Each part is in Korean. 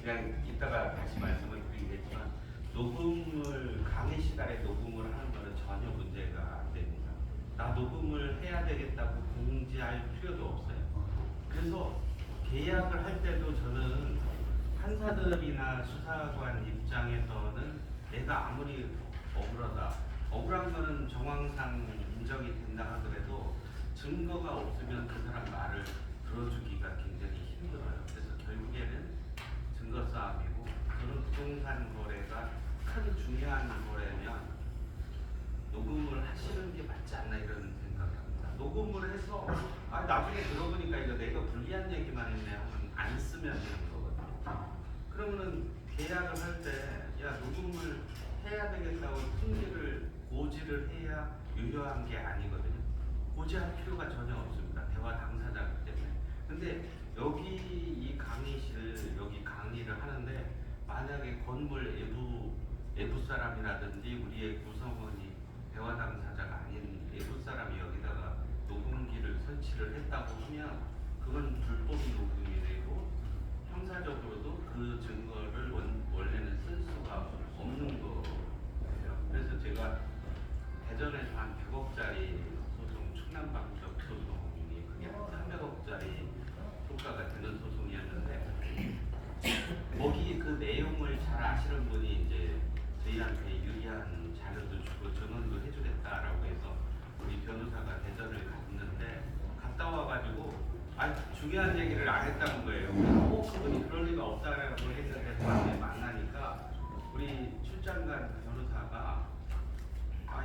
그냥 이따가 다시 말씀을 드리겠지만 녹음을 강의 시간에 녹음을 하는 거는 전혀 문제가 안 됩니다. 나 녹음을 해야 되겠다고 공지할 필요도 없어요. 그래서 계약을 할 때도 저는 판사들이나 수사관 입장에서는 내가 아무리 억울한 거는 정황상 인정이 된다 하더라도 증거가 없으면 그 사람 말을 들어주기가 굉장히 힘들어요. 그래서 결국에는 증거 싸움이고, 저는 부동산 거래가 큰 중요한 거래면 녹음을 하시는 게 맞지 않나 이런 생각을 합니다. 녹음을 해서 나중에 들어보니까 이거 내가 불리한 얘기만 했네 하면 안 쓰면 되는 거거든요. 그러면은 계약을 할 때 야 녹음을 해야 되겠다고 고지를 해야 유효한 게 아니거든요. 고지할 필요가 전혀 없습니다. 대화 당사자이기 때문에. 근데 여기 이 강의실 여기 강의를 하는데 만약에 건물 외부 사람이라든지 우리의 구성원이 대화 당사자가 아닌 외부 사람이 여기다가 녹음기를 설치를 했다고 하면 그건 불법이 녹음이 되고 형사적으로도 그 증거를 원래는 쓸 수가 없는 거예요. 그래서 제가 대전에서 한 100억짜리 소송, 충남방적 소송이 그게 한 300억짜리 효과가 되는 소송이었는데 거기 그 내용을 잘 아시는 분이 이제 저희한테 유리한 자료도 주고 전원도 해주겠다라고 해서 우리 변호사가 대전을 갔는데 갔다 와가지고 중요한 얘기를 안 했다는 거예요. 그분이 그럴 리가 없다라고 했는데 다음에 만나니까 우리 출장 간 변호사가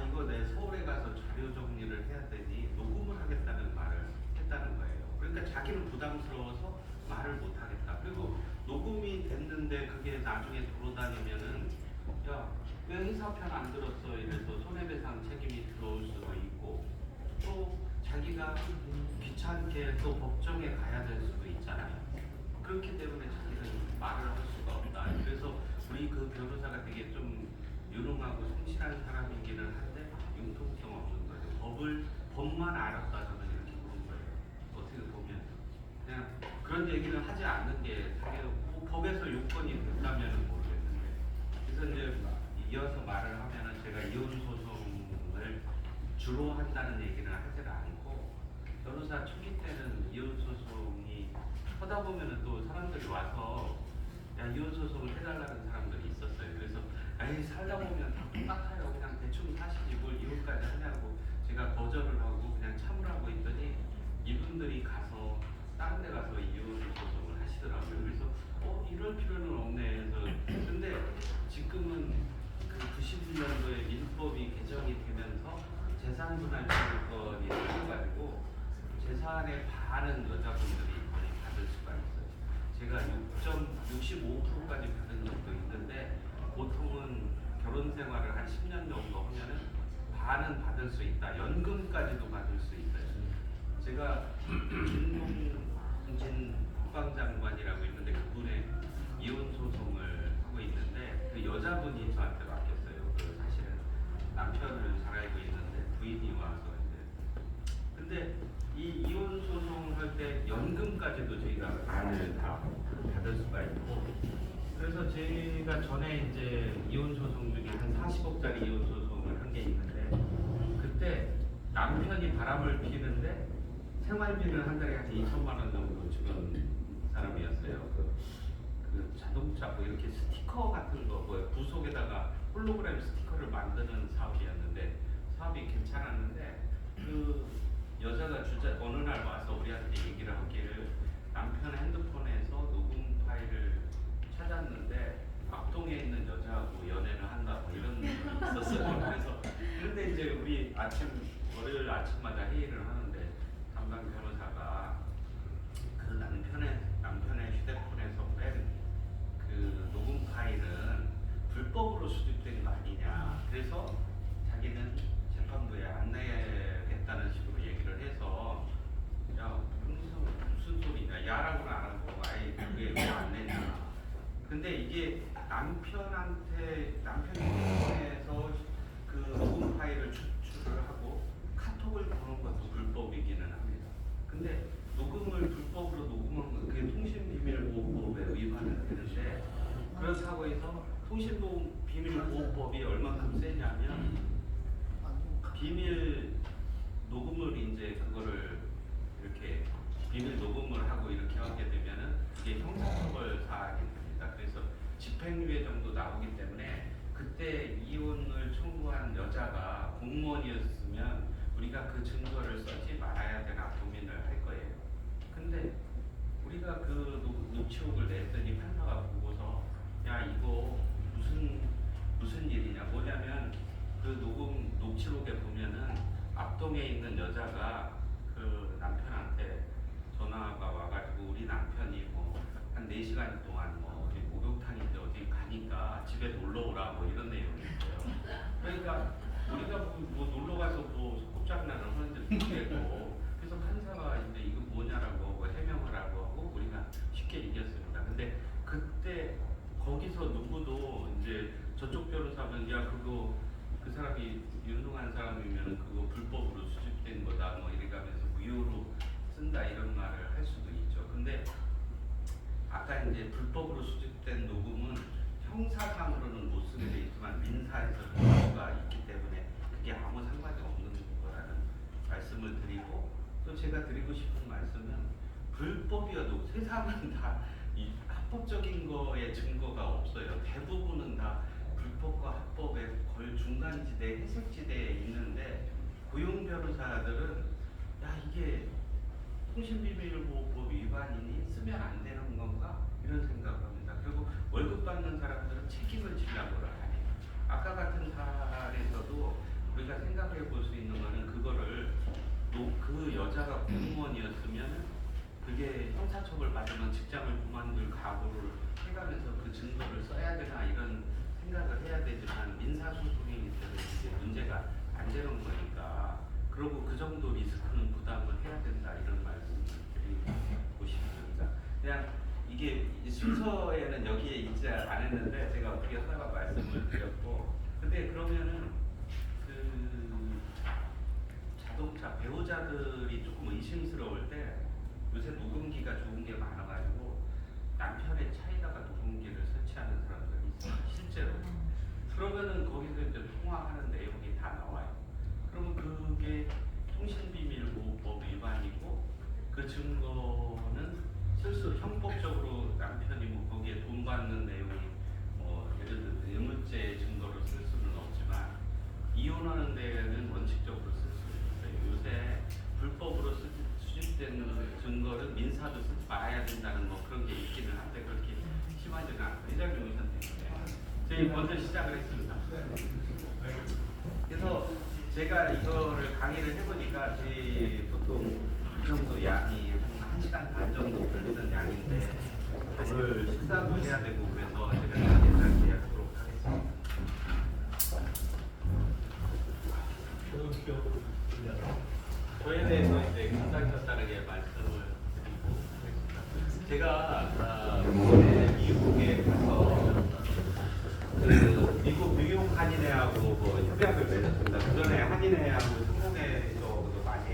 이거 내 서울에 가서 자료 정리를 해야 되니 녹음을 하겠다는 말을 했다는 거예요. 그러니까 자기는 부담스러워서 말을 못 하겠다. 그리고 녹음이 됐는데 그게 나중에 돌아다니면은 왜 회사 편 안 들었어 이래서 손해배상 책임이 들어올 수도 있고 또 자기가 귀찮게 또 법정에 가야 될 수도 있잖아요. 그렇기 때문에 자기는 말을 할 수가 없다. 그래서 우리 그 변호사가 되게 좀 유능하고 성실한 사람이기는 한데 융통성 없는 거죠. 법만 알았다 저는 이렇게 보는 거예요. 어떻게 보면 그냥 그런 얘기는 하지 않는 게 당연히 법에서 요건이 된다면은 모르겠는데. 그래서 이제 이어서 말을 하면은 제가 이혼 소송을 주로 한다는 얘기는 하지를 않고, 변호사 초기 때는 이혼 소송이 하다 보면은 또 사람들이 와서 이혼 소송을 해달라는 사람들이 있었어요. 그래서 살다 보면 다 똑같아요. 그냥 대충 사시지 뭘 이혼까지 하냐고 제가 거절을 하고 그냥 참으라고 했더니 이분들이 가서 다른 데 가서 이혼 소송을 하시더라고요. 그래서 이럴 필요는 없네. 그래서 근데 지금은 그 91년도에 민법이 개정이 되면서 재산분할증권이 생겨가지고 재산의 반은 여자분들이 거의 받을 수가 있어요. 제가 6.65%까지 받은 적도 있는데 보통은 결혼 생활을 한 10년 정도 하면은 반은 받을 수 있다. 연금까지도 받을 수 있어요. 제가 김동진 국방장관이라고 있는데 그분의 이혼 소송을 하고 있는데 그 여자분이 저한테 맡겼어요. 그 사실은 남편을 잘 알고 있는데 부인이 와서 근데 이 이혼 소송을 할 때 연금까지도 저희가 반을 다 받을 수가 있고, 그래서 제가 전에 이제 이혼 소송 중에 한 40억짜리 이혼 소송을 한 게 있는데 그때 남편이 바람을 피는데 생활비를 한 달에 한 2천만 원 정도 주는 사람이었어요. 그 자동차 뭐 이렇게 스티커 같은 거 부속에다가 홀로그램 스티커를 만드는 사업이었는데 사업이 괜찮았는데 그 여자가 어느 날 와서 우리한테 얘기를 하기를 남편 핸드폰에서 녹음 파일을 찾았는데 앞동에 있는 여자하고 연애를 한다 뭐 이런 일이 있었어요. 그래서 그런데 이제 우리 월요일 아침마다 회의를 하는데 담당 변호사가 그 남편의 휴대폰에서 뺀 그 녹음 파일은 불법으로 수집된 거 아니냐. 그래서 자기는 재판부에 안 내겠다는 식으로 얘기를 해서 무슨 소리냐. 야라고는 안 하고 그게 왜 안 내냐. 근데 이게 남편이 핸드폰에서 그 녹음 파일을 추출을 하고 카톡을 보는 것도 불법이기는 합니다. 근데 녹음을 불법으로 녹음한 건 그게 통신비밀보호법에 위반을 되는데 그렇다고 해서 통신보호 비밀보호법이 얼마큼 세냐면 비밀 녹음을 이제 그거를 이렇게 비밀 녹음을 하고 이렇게 하게 되면은 그게 형사처벌 사항이 됩니다. 그래서 집행유예 정도 나오기 때문에 그때 이혼을 청구한 여자가 공무원이었으면 우리가 그 증거를 쓰지 말아야 되나 고민을 할 거예요. 근데 우리가 그 녹취록을 냈더니 판사가 보고서 야 이거 무슨 일이냐 뭐냐면 그 녹취록에 보면은 앞동에 있는 여자가 그 남편한테 전화가 와가지고 우리 남편이 뭐 한 4시간 동안 뭐 어디 목욕탕인데 어디 가니까 집에 놀러 오라 뭐 이런 내용이 있어요. 그러니까 우리가 뭐 놀러 가서 뭐 소꿉장난을 하는지 모르겠고 그래서 판사가 이제 이거 뭐냐라고 뭐 해명을 하고 하고 우리가 쉽게 이겼습니다. 근데 그때 거기서 누구도 이제 저쪽 변호사면 야 그거 그 사람이 유능한 사람이면 그거 불법으로 수집된 거다 뭐 이래가면서 무효로 쓴다 이런 말을 할 수도 있죠. 근데 아까 이제 불법으로 수집된 녹음은 형사상으로는 못 쓰게 돼 있지만 민사에서 볼 수가 있기 때문에 그게 아무 상관이 없는 거라는 말씀을 드리고 또 제가 드리고 싶은 말씀은 불법이어도 세상은 다 이 합법적인 거에 증거가 없어요. 대부분은 다 불법과 합법의 거의 중간지대, 해석지대에 있는데 고용 변호사들은 야 이게 통신비밀보호법 위반이니 쓰면 안 되는 건가 이런 생각을 합니다. 그리고 월급 받는 사람들은 책임을 지려고 안 해요. 아까 같은 사례에서도 우리가 생각해 볼 수 있는 거는 그거를 그 여자가 공무원이었으면 그게 형사처벌 받으면 직장을 그만둘 각오를 해가면서 그 증거를 써야 되나 이런 생각을 해야 되지만 민사소송이기 때문에 이제 문제가 안 되는 거니까 그리고 그 정도 리스크는 부담을 해야 된다 이런 말씀을 드리고 싶습니다. 그냥 이게 순서에는 여기에 있지 않았는데 제가 어떻게 하다가 말씀을 드렸고 근데 그러면은 그 자동차 배우자들이 조금 의심스러울 때 요새 녹음기가 좋은 게 많아가지고 남편의 차에다가 녹음기를 설치하는 사람들이 있어요. 실제로. 그러면은 거기서 이제 통화하는 내용이 다 나와요. 그러면 그게 통신비밀보호법 위반이고 그 증거는 실수 형법적으로 남편이 뭐 거기에 돈 받는 내용이 뭐 예를 들어 뇌물죄 증거로 쓸 수는 없지만 이혼하는 데에는 원칙적으로 쓸 수 있어요. 요새 불법으로 수집된 증거를 민사도 쓰지 말아야 된다는 뭐 그런 게 있기는 한데 그렇게 심하지는 않고 회장님 오셨는데 저희 먼저 시작을 했습니다. 그래서 제가 이거를 강의를 해보니까 저희 보통 이 정도 양이 한 1시간 반 정도 걸리는 양인데 오늘 식사도 해야 되고 그래서 제가 짧게 하도록 하겠습니다. 저에 대해서 이제 간단하게 말씀을 드리고 하겠습니다. 제가 미국에 가서 그 미국 뉴욕 한인회하고 뭐 협약을 맺었습니다. 그 전에 한인회하고 성공회도 많이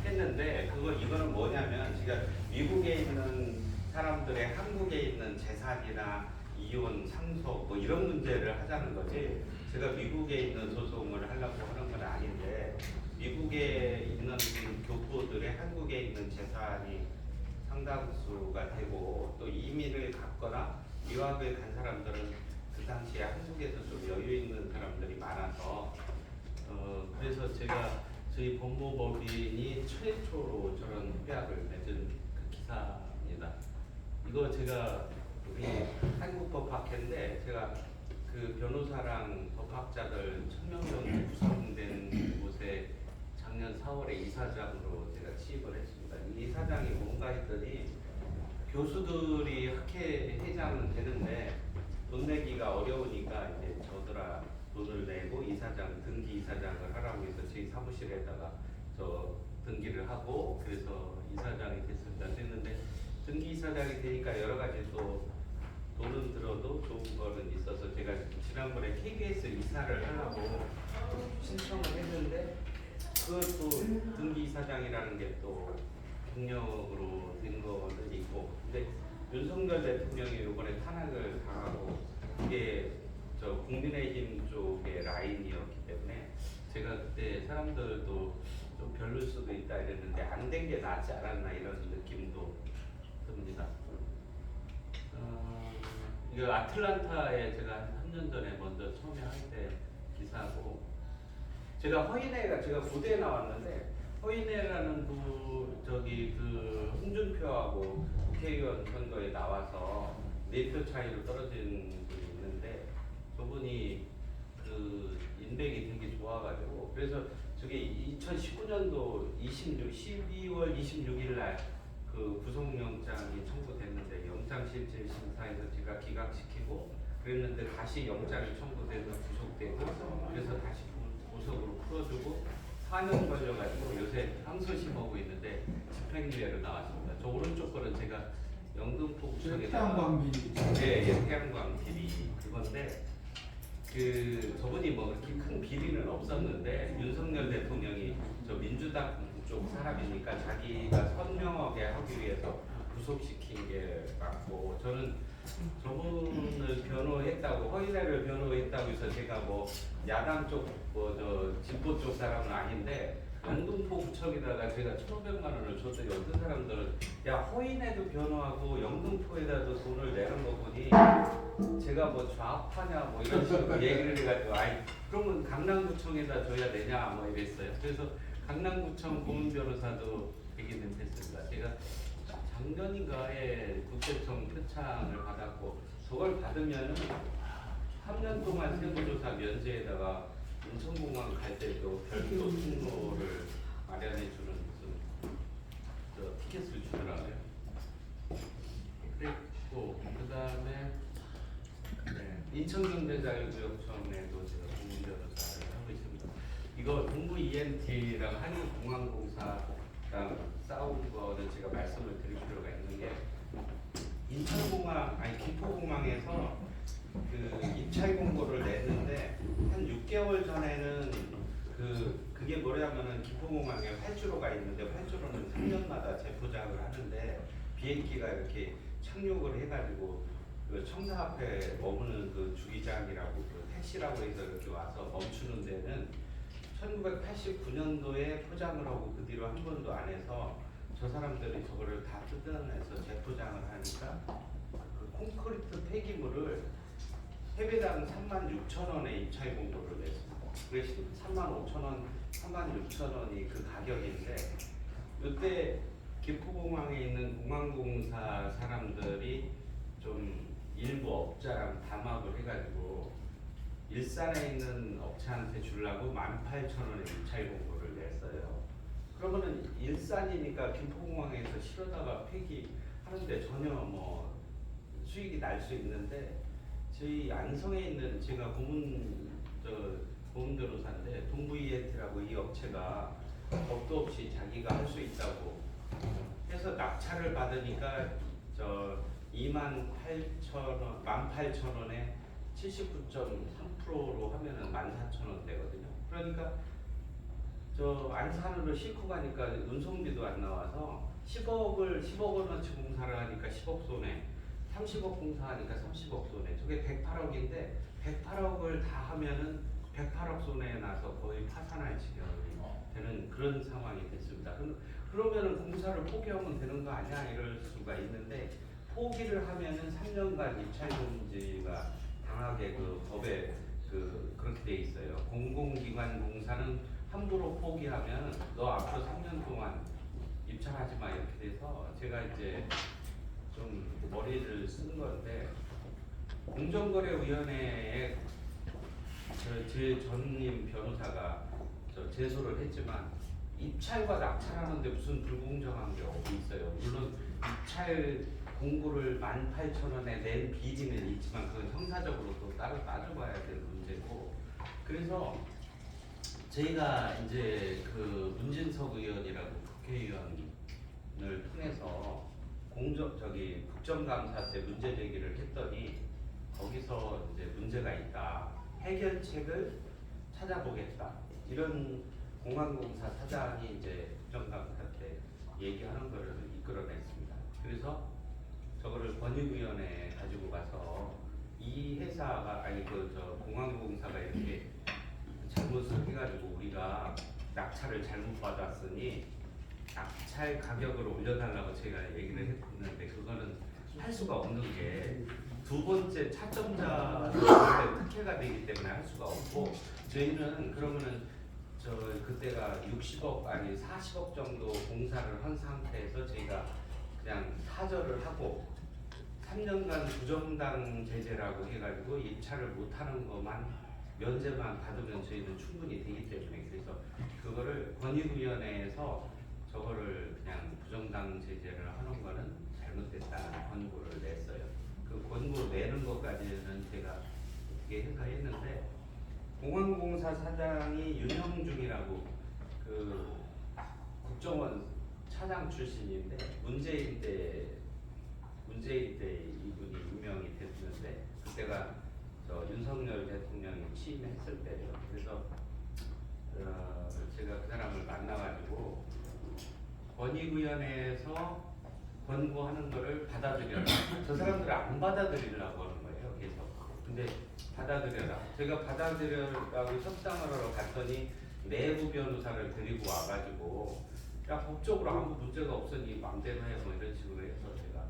했는데 이거는 뭐냐면 제가 미국에 있는 사람들의 한국에 있는 재산이나 이혼, 상속 뭐 이런 문제를 하자는 거지. 제가 미국에 있는 소송을 하려고 하는 건 아닌데 미국에 있는 교포들의 한국에 있는 재산이 상당수가 되고 또 이민을 갔거나 유학을 간 사람들은 그 당시에 한국에서 좀 여유 있는 사람들이 많아서 그래서 제가 저희 법무법인이 최초로 저런 협약을 맺은 그 기사입니다. 이거 제가 우리 한국법학회인데 제가 그 변호사랑 법학자들 1000명 정도 구성된 곳에 작년 4월에 이사장으로 제가 취임을 했습니다. 이 이사장이 뭔가 했더니 교수들이 학회 회장은 되는데 돈 내기가 어려우니까 이제 저더라 돈을 내고 이사장 등기 이사장을 하라고 해서 저희 사무실에다가 저 등기를 하고 그래서 이사장이 됐습니다. 됐는데 등기 이사장이 되니까 여러 가지 또 돈은 들어도 좋은 거는 있어서 제가 지난번에 KBS 이사를 하려고 신청을 했는데 그것도 등기 이사장이라는 게 또 경력으로 된 거는 있고 근데 윤석열 대통령이 이번에 탄핵을 당하고 국민의힘 쪽의 라인이었기 때문에 제가 그때 사람들도 좀 별로일 수도 있다 이랬는데 안 된 게 낫지 않았나 이런 느낌도 듭니다. 이거 아틀란타에 제가 한 3년 전에 먼저 처음에 할 때 기사고, 제가 허인회가 제가 부대에 나왔는데 허인회라는 그 홍준표하고 국회의원 선거에 나와서 4표 차이로 떨어진 분이 있는데, 저분이 그 인맥이 되게 좋아가지고, 그래서 저게 2019년도 12월 26일 날 그 구속영장이 청구됐는데, 영장실질심사에서 제가 기각시키고 그랬는데 다시 영장이 청구돼서 구속되고, 그래서 다시 보석으로 풀어주고 4년 걸려가지고 요새 항소심하고 있는데 집행유예로 나왔습니다. 저 오른쪽 거는 제가 영등포구청에다가 태양광 비리. 태양광 비리 그건데, 그 저분이 뭐 그렇게 큰 비리는 없었는데 윤석열 대통령이 저 민주당 쪽 사람이니까 자기가 선명하게 하기 위해서 구속시킨 게 맞고, 저는 저분을 변호했다고, 허인회를 변호했다고 해서 제가 뭐 야당 쪽 뭐 저 진보 쪽 사람은 아닌데, 영등포 구청에다가 제가 1,500만 원을 줬더니 어떤 사람들은 야 허인회도 변호하고 영등포에다도 돈을 내는 거 보니 제가 뭐 좌파냐 뭐 이런 식으로 얘기를 해가지고, 아이 그러면 강남구청에다 줘야 되냐 뭐 이랬어요. 그래서 강남구청 고문 변호사도 얘기는 했습니다. 제가 작년인가에 국세청 표창을 받았고, 저걸 받으면은 3년 동안 세무조사 면제에다가 인천공항 갈 때도 별도 통로를 마련해주는 무슨 티켓을 주더라고요. 그리고 그 다음에 인천경제자유구역청에도 제가 고문 변호사를 하고 있습니다. 이거 동부 ENT랑 한국공항공사랑 싸운 거는 제가 말씀을 드릴 필요가 있는 게, 인천공항 김포공항에서 그 입찰 공고를 냈는데 한 6개월 전에는 그게 뭐냐면은 김포공항에 활주로가 있는데 활주로는 3년마다 재포장을 하는데, 비행기가 이렇게 착륙을 해가지고 그 청사 앞에 머무는 그 주기장이라고 그 택시라고 해서 이렇게 와서 멈추는 데는 1989년도에 포장을 하고 그 뒤로 한 번도 안 해서 저 사람들이 저거를 다 뜯어내서 재포장을 하니까 그 콘크리트 폐기물을 해배당 36,000원에 입찰 공고를 냈습니다. 그래서 35,000원, 36,000원이 그 가격인데, 이때 김포공항에 있는 공항공사 사람들이 좀 일부 업자랑 담합을 해가지고 일산에 있는 업체한테 주려고 18,000원에 입찰 공고를 냈어요. 그러면은 일산이니까 김포공항에서 실어다가 폐기하는데 전혀 뭐 수익이 날 수 있는데, 저희 안성에 있는 제가 고문 변호사인데 동부 ENT라고 이 업체가 법도 없이 자기가 할 수 있다고 해서 낙찰을 받으니까 저 18,000원에 79.3%로 하면은 14,000원 되거든요. 그러니까 저 안산으로 싣고 가니까 운송비도 안 나와서 10억 원어치 공사를 하니까 10억 손해, 30억 공사하니까 30억 손해, 저게 108억인데 108억을 다 하면은 108억 손해 나서 거의 파산할 지경이 되는 그런 상황이 됐습니다. 그러면은 공사를 포기하면 되는 거 아니야 이럴 수가 있는데, 포기를 하면은 3년간 입찰 금지가 당하게 그 법에 그렇게 돼 있어요. 공공기관 공사는 함부로 포기하면 너 앞으로 3년 동안 입찰하지 마 이렇게 돼서, 제가 이제 좀 머리를 쓴 건데, 공정거래위원회에 제 전임 변호사가 제소를 했지만 입찰과 낙찰하는데 무슨 불공정한 게 어디 있어요. 물론 입찰 공고를 18,000원에 낸 비리는 있지만 그건 형사적으로 또 따로 따져봐야 될 문제고, 그래서 저희가 이제 그 문진석 의원이라고 국회의원을 통해서 국정감사 때 문제 제기를 했더니, 거기서 이제 문제가 있다, 해결책을 찾아보겠다, 이런 공항공사 사장이 이제 국정감사 때 얘기하는 거를 이끌어냈습니다. 그래서 저거를 권익위원회에 가지고 가서 이 회사가 아니 그 저 공항공사가 이렇게 잘못을 해가지고 우리가 낙찰을 잘못 받았으니 낙찰 가격을 올려달라고 제가 얘기를 했는데 그거는 할 수가 없는 게 두 번째 차점자 특혜가 되기 때문에 할 수가 없고 저희는 그러면은 저 그때가 60억 아니 40억 정도 공사를 한 상태에서 저희가 그냥 사절을 하고 3년간 부정당 제재라고 해가지고 입찰을 못하는 것만 면제만 받으면 저희는 충분히 되기 때문에 그래서 그거를 권익위원회에서 저거를 그냥 부정당 제재를 하는 거는 잘못됐다는 권고를 냈어요. 그 권고 내는 것까지는 제가 어떻게 해서 했는데 공항공사 사장이 윤영중이라고 그 국정원 차장 출신인데 문재인 때 이분이 임명이 됐는데 그때가 저 윤석열 대통령이 취임했을 때죠. 그래서 제가 그 사람을 만나가지고 권익위원회에서 권고하는 거를 받아들여라. 저 사람들을 안 받아들이려고 하는 거예요. 계속. 근데 받아들여라. 제가 받아들여라고 협상을 하러 갔더니 내부 변호사를 데리고 와가지고 야 법적으로 아무 문제가 없으니 마음대로 해 뭐 이런 식으로 해서 제가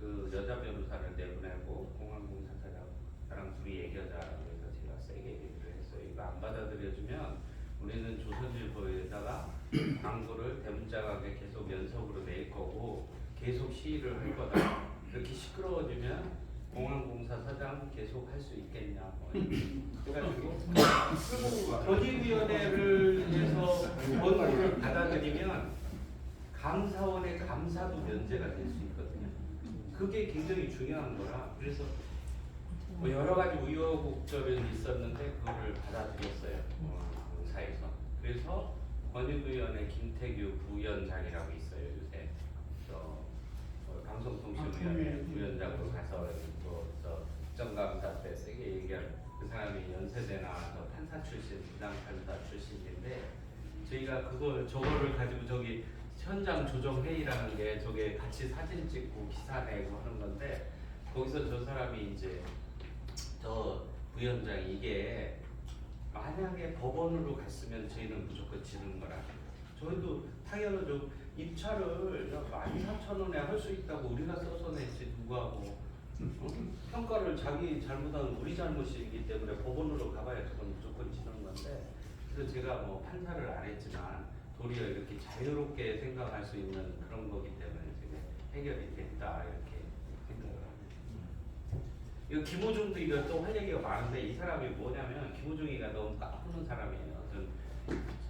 그 여자 변호사를 내보내고 공항공사 사장 둘이 얘기하자라고 해서 제가 세게 얘기를 했어요. 이거 안 받아들여주면 우리는 조선일보에다가 광고를 대문짝하게 계속 연속으로 낼 거고 계속 시위를 할 거다. 이렇게 시끄러워지면 공항공사 사장 계속 할 수 있겠냐. 뭐. 그래가지고 권익위원회를 해서 권고를 받아들이면 감사원의 감사도 면제가 될 수 있거든요. 그게 굉장히 중요한 거라. 그래서 뭐 여러 가지 우여곡절은 있었는데 그거를 받아들였어요. 공사에서. 그래서 권익위원회 김태규 부위원장이라고 있어요. 요새 방송통신위원회 부위원장으로 가서 저 국정감사 때 세게 얘기할 그 사람이 연세대 나와서 판사 출신, 부장판사 출신인데 저희가 저거를 가지고 저기 현장 조정 회의라는 게 저게 같이 사진 찍고 기사 내고 하는 건데 거기서 저 사람이 이제 저 부위원장이 이게 만약에 법원으로 갔으면 저희는 무조건 지는 거라. 저희도 당연히 좀 입찰을 14,000원에 할 수 있다고 우리가 써서 냈지 누가 뭐 평가를 자기 잘못하면 우리 잘못이기 때문에 법원으로 가봐야 저건 무조건 지는 건데 그래서 제가 뭐 판사를 안 했지만 도리어 이렇게 자유롭게 생각할 수 있는 그런 거기 때문에 제가 해결이 됐다 이렇게 생각을 합니다. 이거 김호중도 이거 또 할 얘기가 많은데 이 사람이 뭐냐면 김호중이가 너무 까부는 사람이에요. 전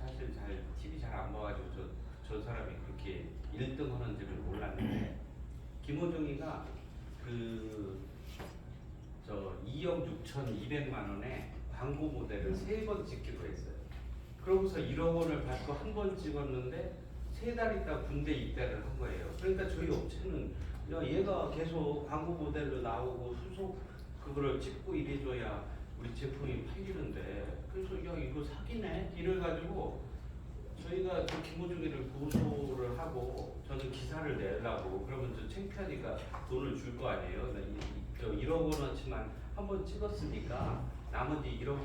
사실 잘 TV 잘 안 봐가지고 저 사람이 그렇게 1등 하는지를 몰랐는데 김호중이가 저 2억 6,200만 원에 광고 모델을 3번 찍기로 했어요. 그러고서 1억 원을 받고 한 번 찍었는데 3달 있다 군대 입대를 한 거예요. 그러니까 저희 업체는 야, 얘가 계속 광고 모델로 나오고 수속 그거를 찍고 이래줘야 우리 제품이 팔리는데 그래서 야 이거 사기네 이래가지고 저희가 그 김호중이를 고소를 하고 저는 기사를 내려고 그러면 저 창피하니까 돈을 줄 거 아니에요. 저 1억 원어치만 한 번 찍었으니까 나머지 1억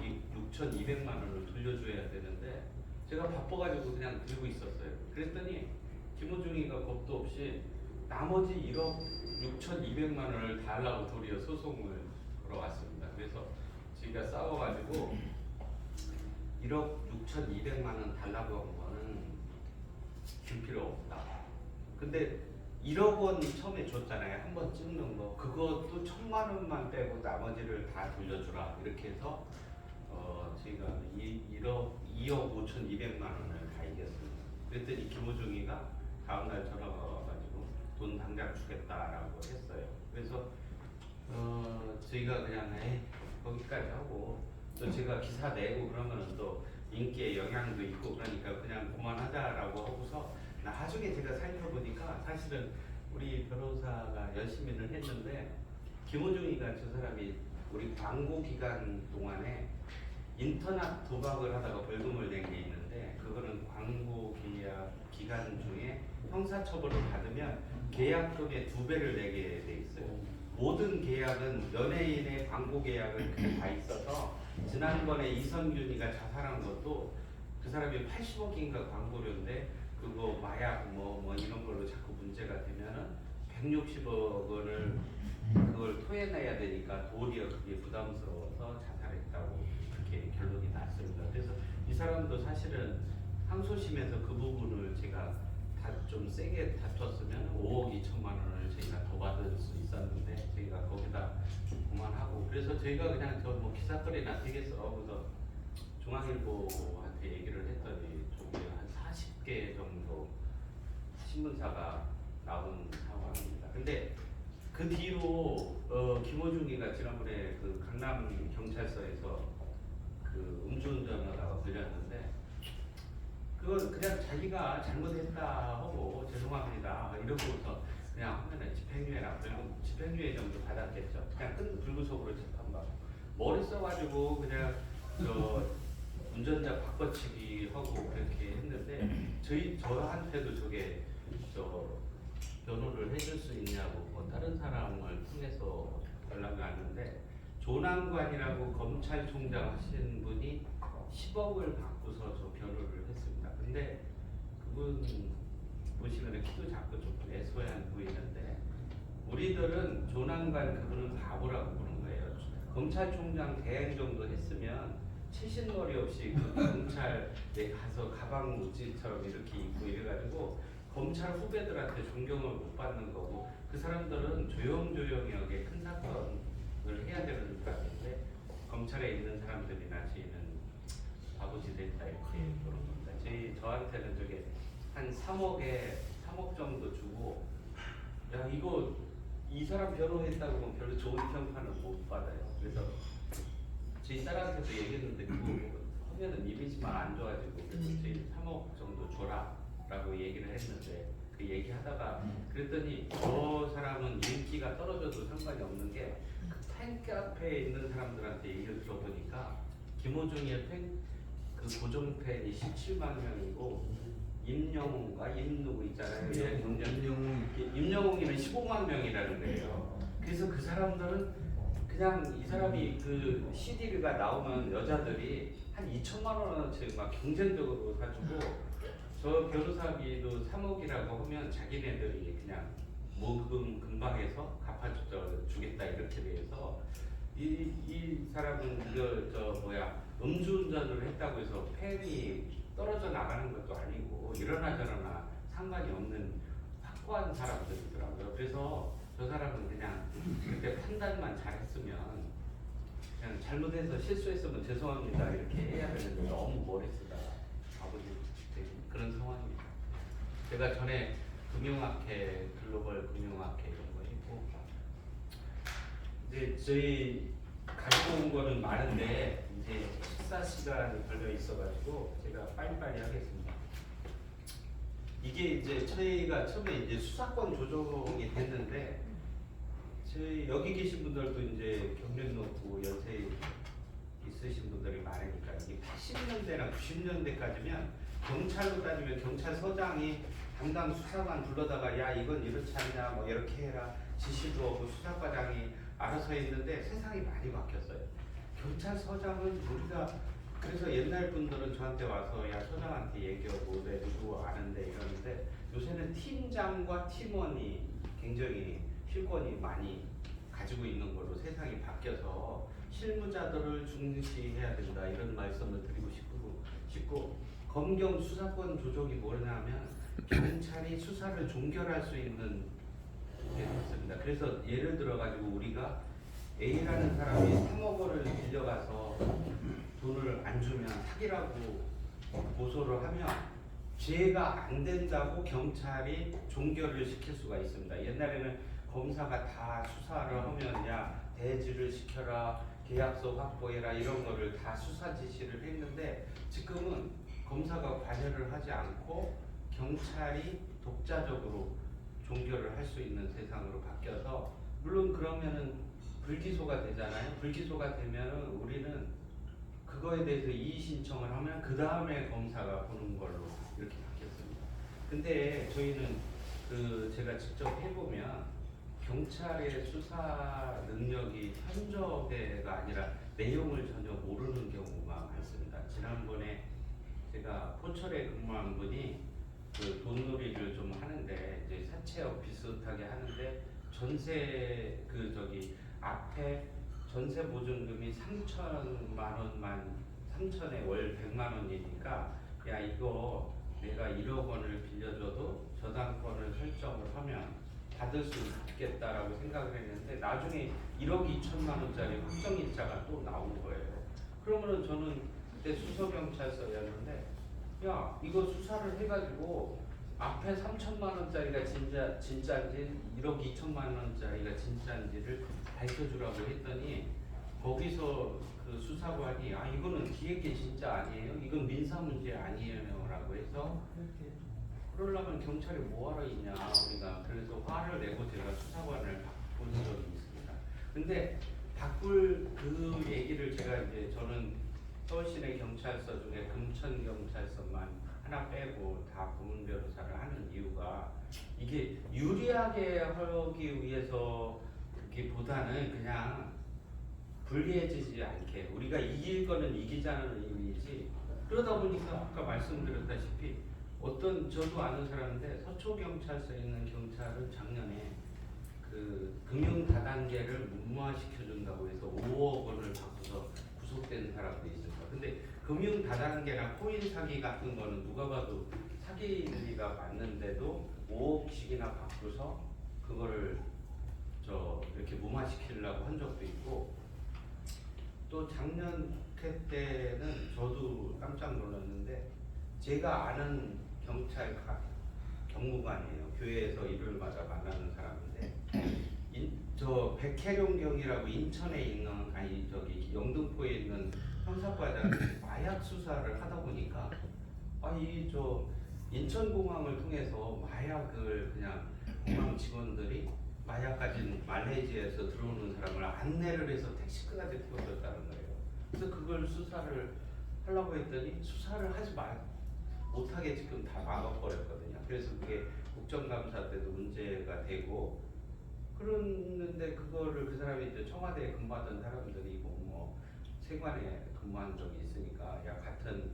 6,200만 원을 돌려줘야 되는데 제가 바빠가지고 그냥 들고 있었어요. 그랬더니 김호중이가 겁도 없이 나머지 1억 6,200만 원을 달라고 도리어 소송을 걸어왔습니다. 그래서 저희가 싸워가지고 1억 6,200만 원 달라고 한 거는 줄 필요 없다. 근데 1억 원 처음에 줬잖아요. 한 번 찍는 거. 그것도 1,000만 원만 빼고 나머지를 다 돌려주라. 이렇게 해서 저희가 2억 5,200만 원을 다 이겼습니다. 그랬더니 김호중이가 다음날 전화가 와가지고 돈 당장 주겠다라고 했어요. 그래서 저희가 그냥 거기까지 하고 또 제가 기사 내고 그러면 또 인기에 영향도 있고 그러니까 그냥 그만하자라고 하고서 나중에 제가 살펴보니까 사실은 우리 변호사가 열심히는 했는데 김호중이가 저 사람이 우리 광고 기간 동안에 인터넷 도박을 하다가 벌금을 낸 게 있는데 그거는 광고 계약 기간 중에 형사처벌을 받으면 계약금의 2배를 내게 돼 있어요. 모든 계약은 연예인의 광고 계약은 그게 다 있어서 지난번에 이선균이가 자살한 것도 그 사람이 80억인가 광고료인데 그거 마약 뭐 이런 걸로 자꾸 문제가 되면은 160억 원을 그걸 토해내야 되니까 도리어 그게 부담스러워서 자살했다고 그렇게 결론이 났습니다. 그래서 이 사람도 사실은 항소심에서 그 부분을 제가 다 좀 세게 다퉜으면 5억 2천만 원을 저희가 더 받을 수 있었는데 저희가 거기다 그만하고 그래서 저희가 그냥 저 뭐 기사거리나 되겠어 그래서 중앙일보한테 얘기를 했더니 저기 한 40개 정도 신문사가 나온 상황입니다. 근데 그 뒤로 김호중이가 지난번에 그 강남 경찰서에서 그 음주운전하다가 걸렸는데 그건 그냥 자기가 잘못했다 하고 죄송합니다 이러고서 그냥 하면은 집행유예나 집행유예 정도 받았겠죠. 그냥 불구속으로 재판받고 머리 써가지고 그냥 저 운전자 바꿔치기 하고 그렇게 했는데 저한테도 저게 저 변호를 해줄 수 있냐고 뭐 다른 사람을 통해서 연락이 왔는데 조남관이라고 검찰총장 하신 분이 10억을 받고서 저 변호를 했습니다. 근데 그분 보시면 키도 작고 조금 애소해 보이는데 우리들은 조남관 그분은 바보라고 보는 거예요. 검찰총장 대행 정도 했으면 채신머리 없이 그 검찰에 가서 가방 무지처럼 이렇게 입고 이래가지고 검찰 후배들한테 존경을 못 받는 거고 그 사람들은 조용조용하게 큰 사건을 해야 되는 사람인데 검찰에 있는 사람들이나 저희는 바보짓 했다 이렇게 보는 겁니다. 저한테는 저게 한 3억 정도 주고 야 이거 이 사람 변호했다고 하면 별로 좋은 평가는 못 받아요. 그래서 저희 딸한테도 얘기했는데 그거 하면은 이미지만 안 좋아지고 그래서 저희 3억 정도 줘라 라고 얘기를 했는데 그 얘기하다가 그랬더니 저 사람은 인기가 떨어져도 상관이 없는 게 팬카페에 있는 사람들한테 얘기를 들어보니까 김호중의 그 고정 팬이 17만 명이고 임영웅과 임누구 있잖아요. 임영웅이는 15만 명이라는 거예요. 그래서 그 사람들은 그냥 이 사람이 그 CD가 나오면 여자들이 한 2천만 원어치 막 경쟁적으로 사주고 저 변호사비도 3억이라고 하면 자기네들이 그냥 모금 금방해서 갚아주겠다 이렇게 돼서 이 사람은 음주운전을 했다고 해서 팬이 떨어져 나가는 것도 아니고 이러나 저러나 상관이 없는 확고한 사람들이더라고요. 그래서 저 사람은 그냥 그때 판단만 잘했으면 그냥 잘못해서 실수했으면 죄송합니다 이렇게 해야 되는데 너무 머리 쓰다 아버지 그런 상황입니다. 제가 전에 금융학회 글로벌 금융학회 이런 거 했고 이제 저희 가지고 온 거는 많은데 이제 식사 시간이 걸려 있어가지고 제가 빨리빨리 하겠습니다. 이게 이제 저희가 처음에 이제 수사권 조정이 됐는데 저희 여기 계신 분들도 이제 경력 높고 연세 있으신 분들이 많으니까 이게 80년대나 90년대까지면 경찰로 따지면 경찰서장이 담당 수사관 불러다가 야 이건 이렇지 않냐 뭐 이렇게 해라 지시도 하고 수사과장이 알아서 했는데 세상이 많이 바뀌었어요. 경찰서장은 우리가 그래서 옛날 분들은 저한테 와서 야 서장한테 얘기하고 내 누구 아는데 이러는데 요새는 팀장과 팀원이 굉장히 실권이 많이 가지고 있는 걸로 세상이 바뀌어서 실무자들을 중시해야 된다 이런 말씀을 드리고 싶고 검경 수사권 조정이 뭐냐면 경찰이 수사를 종결할 수 있는 게 됐습니다. 그래서 예를 들어 가지고 우리가 A라는 사람이 3억 원을 빌려가서 돈을 안 주면 사기라고 고소를 하면 죄가 안 된다고 경찰이 종결을 시킬 수가 있습니다. 옛날에는 검사가 다 수사를 하면 야 대지를 시켜라 계약서 확보해라 이런 거를 다 수사 지시를 했는데 지금은 검사가 관여를 하지 않고 경찰이 독자적으로 종결을 할 수 있는 세상으로 바뀌어서 물론 그러면은 불기소가 되잖아요. 불기소가 되면은 우리는 그거에 대해서 이의 신청을 하면 그 다음에 검사가 보는 걸로 이렇게 바뀌었습니다. 근데 저희는 그 제가 직접 해보면 경찰의 수사 능력이 현저해가 아니라 내용을 전혀 모르는 경우가 많습니다. 지난번에 제가 포철에 근무한 분이 그 돈놀이를 좀 하는데 이제 사채업 비슷하게 하는데 전세 그 저기 앞에 전세 보증금이 3천만 원만 3천에 월 100만 원이니까 야 이거 내가 1억 원을 빌려줘도 저당권을 설정을 하면 받을 수 있겠다라고 생각을 했는데 나중에 1억 2천만 원짜리 확정일자가 또 나온 거예요. 그러면은 저는 그때 수서경찰서였는데 야 이거 수사를 해가지고 앞에 3천만 원짜리가 진짜인지 1억 2천만 원짜리가 진짜인지를 밝혀주라고 했더니 거기서 그 수사관이 아 이거는 기획계 진짜 아니에요. 이건 민사 문제 아니에요라고 해서 그러려면 경찰이 뭐하러 있냐 우리가 그래서 화를 내고 제가 수사관을 바꾼 적이 있습니다. 근데 바꿀 그 얘기를 제가 이제 저는 서울시내 경찰서 중에 금천 경찰서만 하나 빼고 다 고문 변호사를 하는 이유가 이게 유리하게 하기 위해서기보다는 그냥 불리해지지 않게 우리가 이길 거는 이기자는 의미이지 그러다 보니까 아까 말씀드렸다시피 어떤 저도 아는 사람인데 서초경찰서에 있는 경찰은 작년에 그 금융 다단계를 무마시켜 준다고 해서 5억 원을 받고서 구속된 사람도 있습니다. 근데 금융 다단계나 코인 사기 같은 거는 누가 봐도 사기가 맞는데도 5억씩이나 받고서 그거를 이렇게 무마시키려고 한 적도 있고 또 작년 때는 저도 깜짝 놀랐는데 제가 아는 경찰 경무관이에요. 교회에서 일요일마다 만나는 사람인데 저 백혜룡경이라고 인천에 있는 아니 저기 영등포에 있는 형사과장이 마약 수사를 하다 보니까 아니 저 인천공항을 통해서 마약을 그냥 공항 직원들이 마약 가진 말레이시아에서 들어오는 사람을 안내를 해서 택시까지 태워줬다는 거예요. 그래서 그걸 수사를 하려고 했더니 수사를 하지 못하게 지금 다 막아버렸거든요. 그래서 그게 국정감사 때도 문제가 되고 그러는데 그거를 그 사람이 이제 청와대에 근무하던 사람들이고 뭐 세관에 근무한 적이 있으니까 야 같은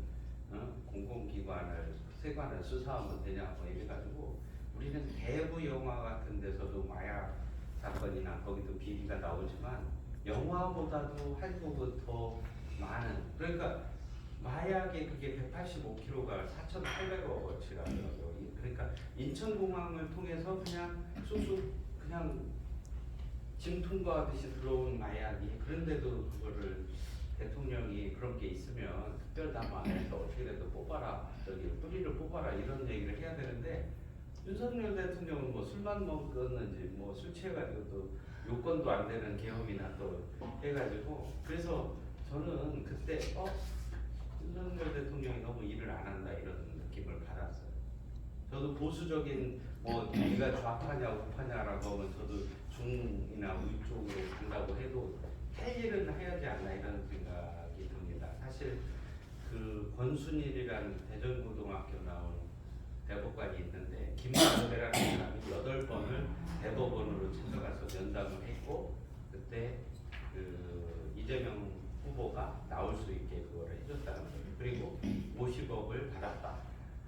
공공기관을 세관을 수사하면 되냐고 해가지고 우리는 대부 영화 같은 데서도 마약 사건이나 거기도 비리가 나오지만 영화보다도 한국은 더 많은 그러니까 마약의 그게 185kg가 4,800억어치라더라고요. 그러니까 인천공항을 통해서 그냥 쑥쑥 그냥 짐 통과하듯이 들어온 마약이 그런데도 그거를 대통령이 그런 게 있으면 특별담화해서 어떻게든 뽑아라 저기 뿌리를 뽑아라 이런 얘기를 해야 되는데 윤석열 대통령은 뭐 술만 먹었는지 뭐 술 취해가지고 또 요건도 안 되는 계엄이나 또 해가지고 그래서 저는 그때 윤석열 대통령이 너무 일을 안 한다 이런 느낌을 받았어요. 저도 보수적인 뭐 네가 좌파냐 우파냐라고 하면 저도 중이나 우 쪽으로 간다고 해도 할 일은 해야지 않나 이런 생각이 듭니다. 사실 그 권순일이라는 대전고등학교 나온 대법관이 있는데 김만배라는 사람이 8번을 대법원으로 찾아가서 면담을 했고 그때 그 이재명 후보가 나올 수 있게 그걸 해줬다는 거예요. 그리고 50억을 받았다.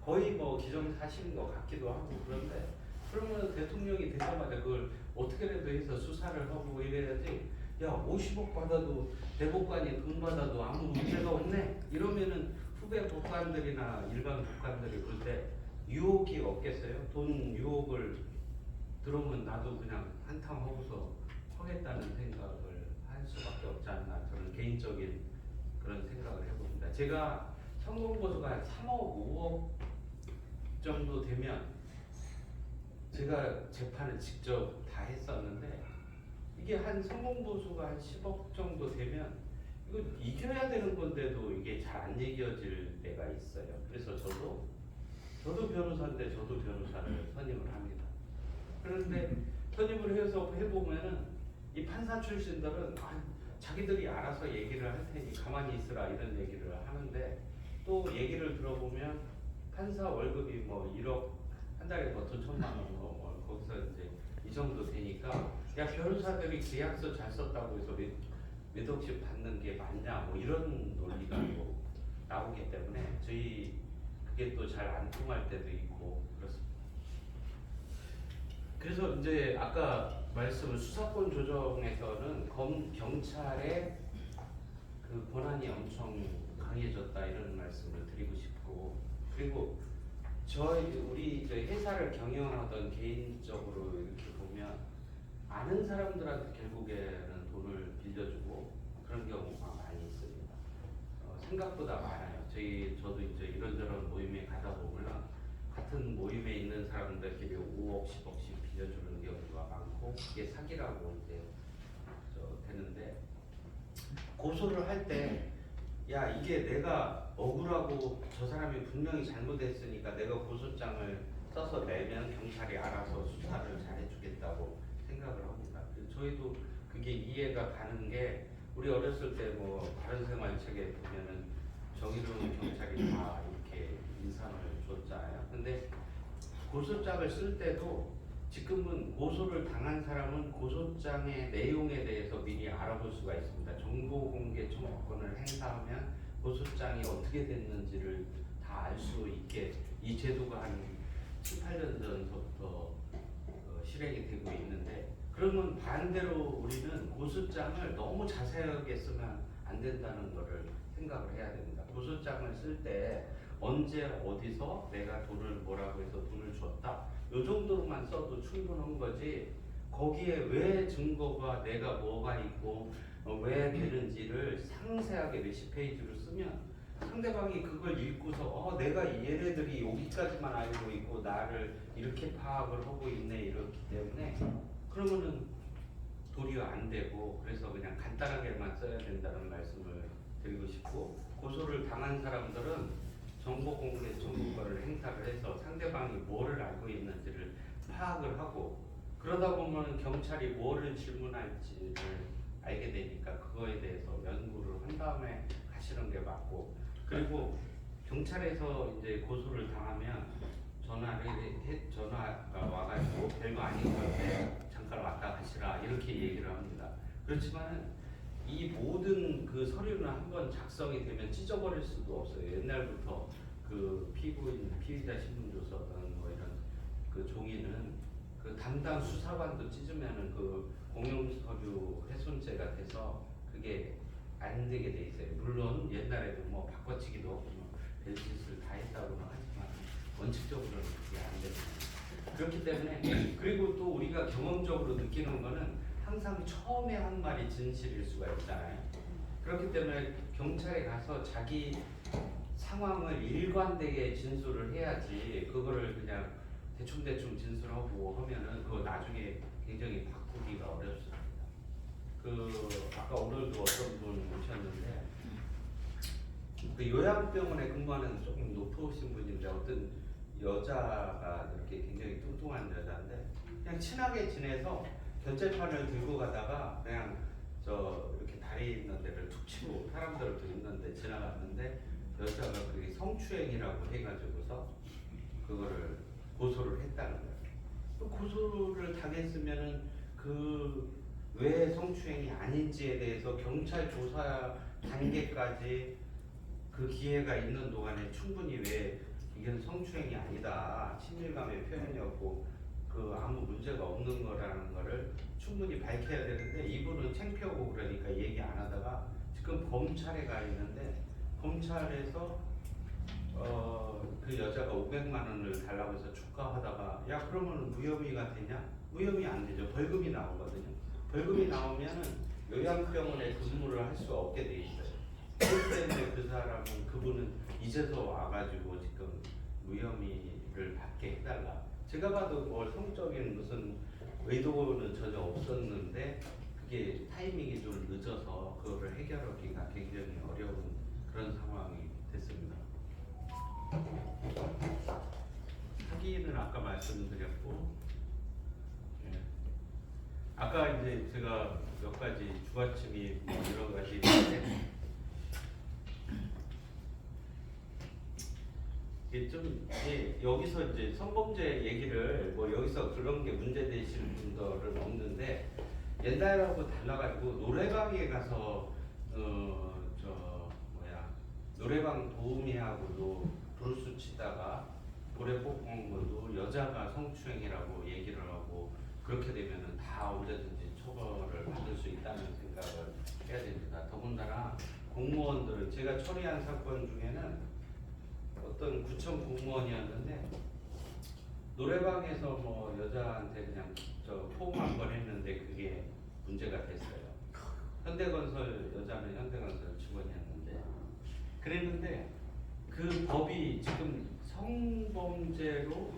거의 뭐 기정사실인 것 같기도 하고 그런데 그러면 대통령이 되자마자 그걸 어떻게라도 해서 수사를 하고 이래야지 야 50억 받아도 대법관이 돈 받아도 아무 문제가 없네 이러면은 후배 법관들이나 일반 법관들이 볼 때 유혹이 없겠어요? 돈 유혹을 들어오면 나도 그냥 한탕 하고서 하겠다는 생각을 할 수밖에 없지 않나 저는 개인적인 그런 생각을 해봅니다. 제가 성공보수가 한 3억 5억 정도 되면 제가 재판을 직접 다 했었는데 이게 한 성공보수가 한 10억 정도 되면 이거 이겨야 되는 건데도 이게 잘 안 이겨질 때가 있어요. 그래서 저도 변호사인데 저도 변호사를 선임을 합니다. 그런데 선임을 해서 해보면은 이 판사 출신들은 자기들이 알아서 얘기를 할 테니 가만히 있으라 이런 얘기를 하는데 또 얘기를 들어보면 판사 월급이 뭐 1억 한 달에 뭐 돈 1,000만 원 뭐 거기서 이제 이 정도 되니까 야 변호사들이 계약서 잘 썼다고 해서 몇 억씩 받는 게 맞냐 뭐 이런 논리가 또 나오기 때문에 저희 그게 또 잘 안 통할 때도 있고 그렇습니다. 그래서 이제 아까 말씀 수사권 조정에서는 경찰의 그 권한이 엄청 강해졌다 이런 말씀을 드리고 싶고, 그리고 우리 회사를 경영하던 개인적으로 이렇게 보면 아는 사람들한테 결국에는 돈을 빌려주고 그런 경우가 많이 있습니다. 생각보다 많아요. 저도 이제 이런저런 모임에 가다 보면 같은 모임에 있는 사람들끼리 5억, 10억씩 빌려주는 경우가 많고 그게 사기라고 이제 되는데, 고소를 할 때 야 이게 내가 억울하고 저 사람이 분명히 잘못했으니까 내가 고소장을 써서 내면 경찰이 알아서 수사를 잘해주겠다고 생각을 합니다. 저희도 그게 이해가 가는 게, 우리 어렸을 때 뭐 바른생활책에 보면은 정의로운 경찰이 다 이렇게 인상을 줬잖아요. 근데 고소장을 쓸 때도 지금은 고소를 당한 사람은 고소장의 내용에 대해서 미리 알아볼 수가 있습니다. 정보공개 청구권을 행사하면 고소장이 어떻게 됐는지를 다 알 수 있게 이 제도가 한 7, 8년 전부터 실행이 되고 있는데, 그러면 반대로 우리는 고소장을 너무 자세하게 쓰면 안 된다는 것을 생각을 해야 됩니다. 고소장을 쓸 때 언제 어디서 내가 돈을 뭐라고 해서 돈을 줬다 요 정도로만 써도 충분한 거지, 거기에 왜 증거가 내가 뭐가 있고 왜 되는지를 상세하게 몇십 페이지로 쓰면 상대방이 그걸 읽고서 내가 얘네들이 여기까지만 알고 있고 나를 이렇게 파악을 하고 있네 이렇기 때문에 그러면은 도리어 안 되고, 그래서 그냥 간단하게만 써야 된다는 말씀을 드리고 싶고, 고소를 당한 사람들은 정보공개 청구권을 행사를 해서 상대방이 뭐를 알고 있는지를 파악을 하고, 그러다 보면 경찰이 뭐를 질문할지를 알게 되니까 그거에 대해서 연구를 한 다음에 가시는 게 맞고, 그리고 경찰에서 이제 고소를 당하면 전화가 와가지고 별거 아닌 건데 잠깐 왔다 가시라 이렇게 얘기를 합니다. 그렇지만 이 모든 그 서류는 한번 작성이 되면 찢어버릴 수도 없어요. 옛날부터 그 피의자 신분조서든 뭐 이런 그 종이는 그 담당 수사관도 찢으면은 그 공용서류 훼손죄가 돼서 그게 안 되게 돼 있어요. 물론 옛날에도 뭐 바꿔치기도 하고 뭐 별짓을 다 했다고는 하지만 원칙적으로는 그게 안 됩니다. 그렇기 때문에, 그리고 또 우리가 경험적으로 느끼는 거는 항상 처음에 한 말이 진실일 수가 있잖아요. 그렇기 때문에 경찰에 가서 자기 상황을 일관되게 진술을 해야지, 그거를 그냥 대충 진술하고 하면은 그거 나중에 굉장히 바꾸기가 어렵습니다. 아까 오늘도 어떤 분 오셨는데 그 요양병원에 근무하는 조금 높으신 분인데, 어떤 여자가 이렇게 굉장히 뚱뚱한 여자인데 그냥 친하게 지내서 결제판을 들고 가다가 그냥 이렇게 다리 있는 데를 툭 치고, 사람들도 있는데 지나갔는데 여자가 그게 성추행이라고 해가지고서 그거를 고소를 했다는 거예요. 고소를 당했으면은 그 왜 성추행이 아닌지에 대해서 경찰 조사 단계까지 그 기회가 있는 동안에 충분히 왜 이건 성추행이 아니다, 친밀감의 표현이었고 그 아무 문제가 없는 거라는 거를 충분히 밝혀야 되는데, 이분은 창피하고 그러니까 얘기 안 하다가 지금 검찰에 가 있는데, 검찰에서 그 여자가 500만 원을 달라고 해서 축하하다가 야 그러면 무혐의가 되냐? 무혐의 안 되죠. 벌금이 나오거든요. 벌금이 나오면은 요양병원에 근무를 할 수 없게 돼 있어요. 그렇기 때문에 그분은 이제서 와가지고 지금 무혐의를 받게 해달라. 제가 봐도 뭐 성적인 무슨 의도는 전혀 없었는데 그게 타이밍이 좀 늦어서 그거를 해결하기가 굉장히 어려운 그런 상황이 됐습니다. 사기는 아까 말씀드렸고, 아까 이제 제가 몇 가지 주관침이 뭐 여러 가지 있는데, 이게 좀 여기서 이제 성범죄 얘기를 뭐 여기서 그런 게 문제 되실 분들은 없는데 옛날하고 달라가지고 노래방에 가서 저 뭐야 노래방 도우미하고도 브루스 치다가 고래 뽑은 것도 여자가 성추행이라고 얘기를 하고 그렇게 되면은 다 언제든지 처벌을 받을 수 있다는 생각을 해야 됩니다. 더군다나 공무원들은 제가 처리한 사건 중에는 어떤 구청 공무원이었는데 노래방에서 뭐 여자한테 그냥 포옹 한 번 했는데 그게 문제가 됐어요. 현대건설 여자는 현대건설 직원이었는데 그랬는데 그 법이 지금 성범죄로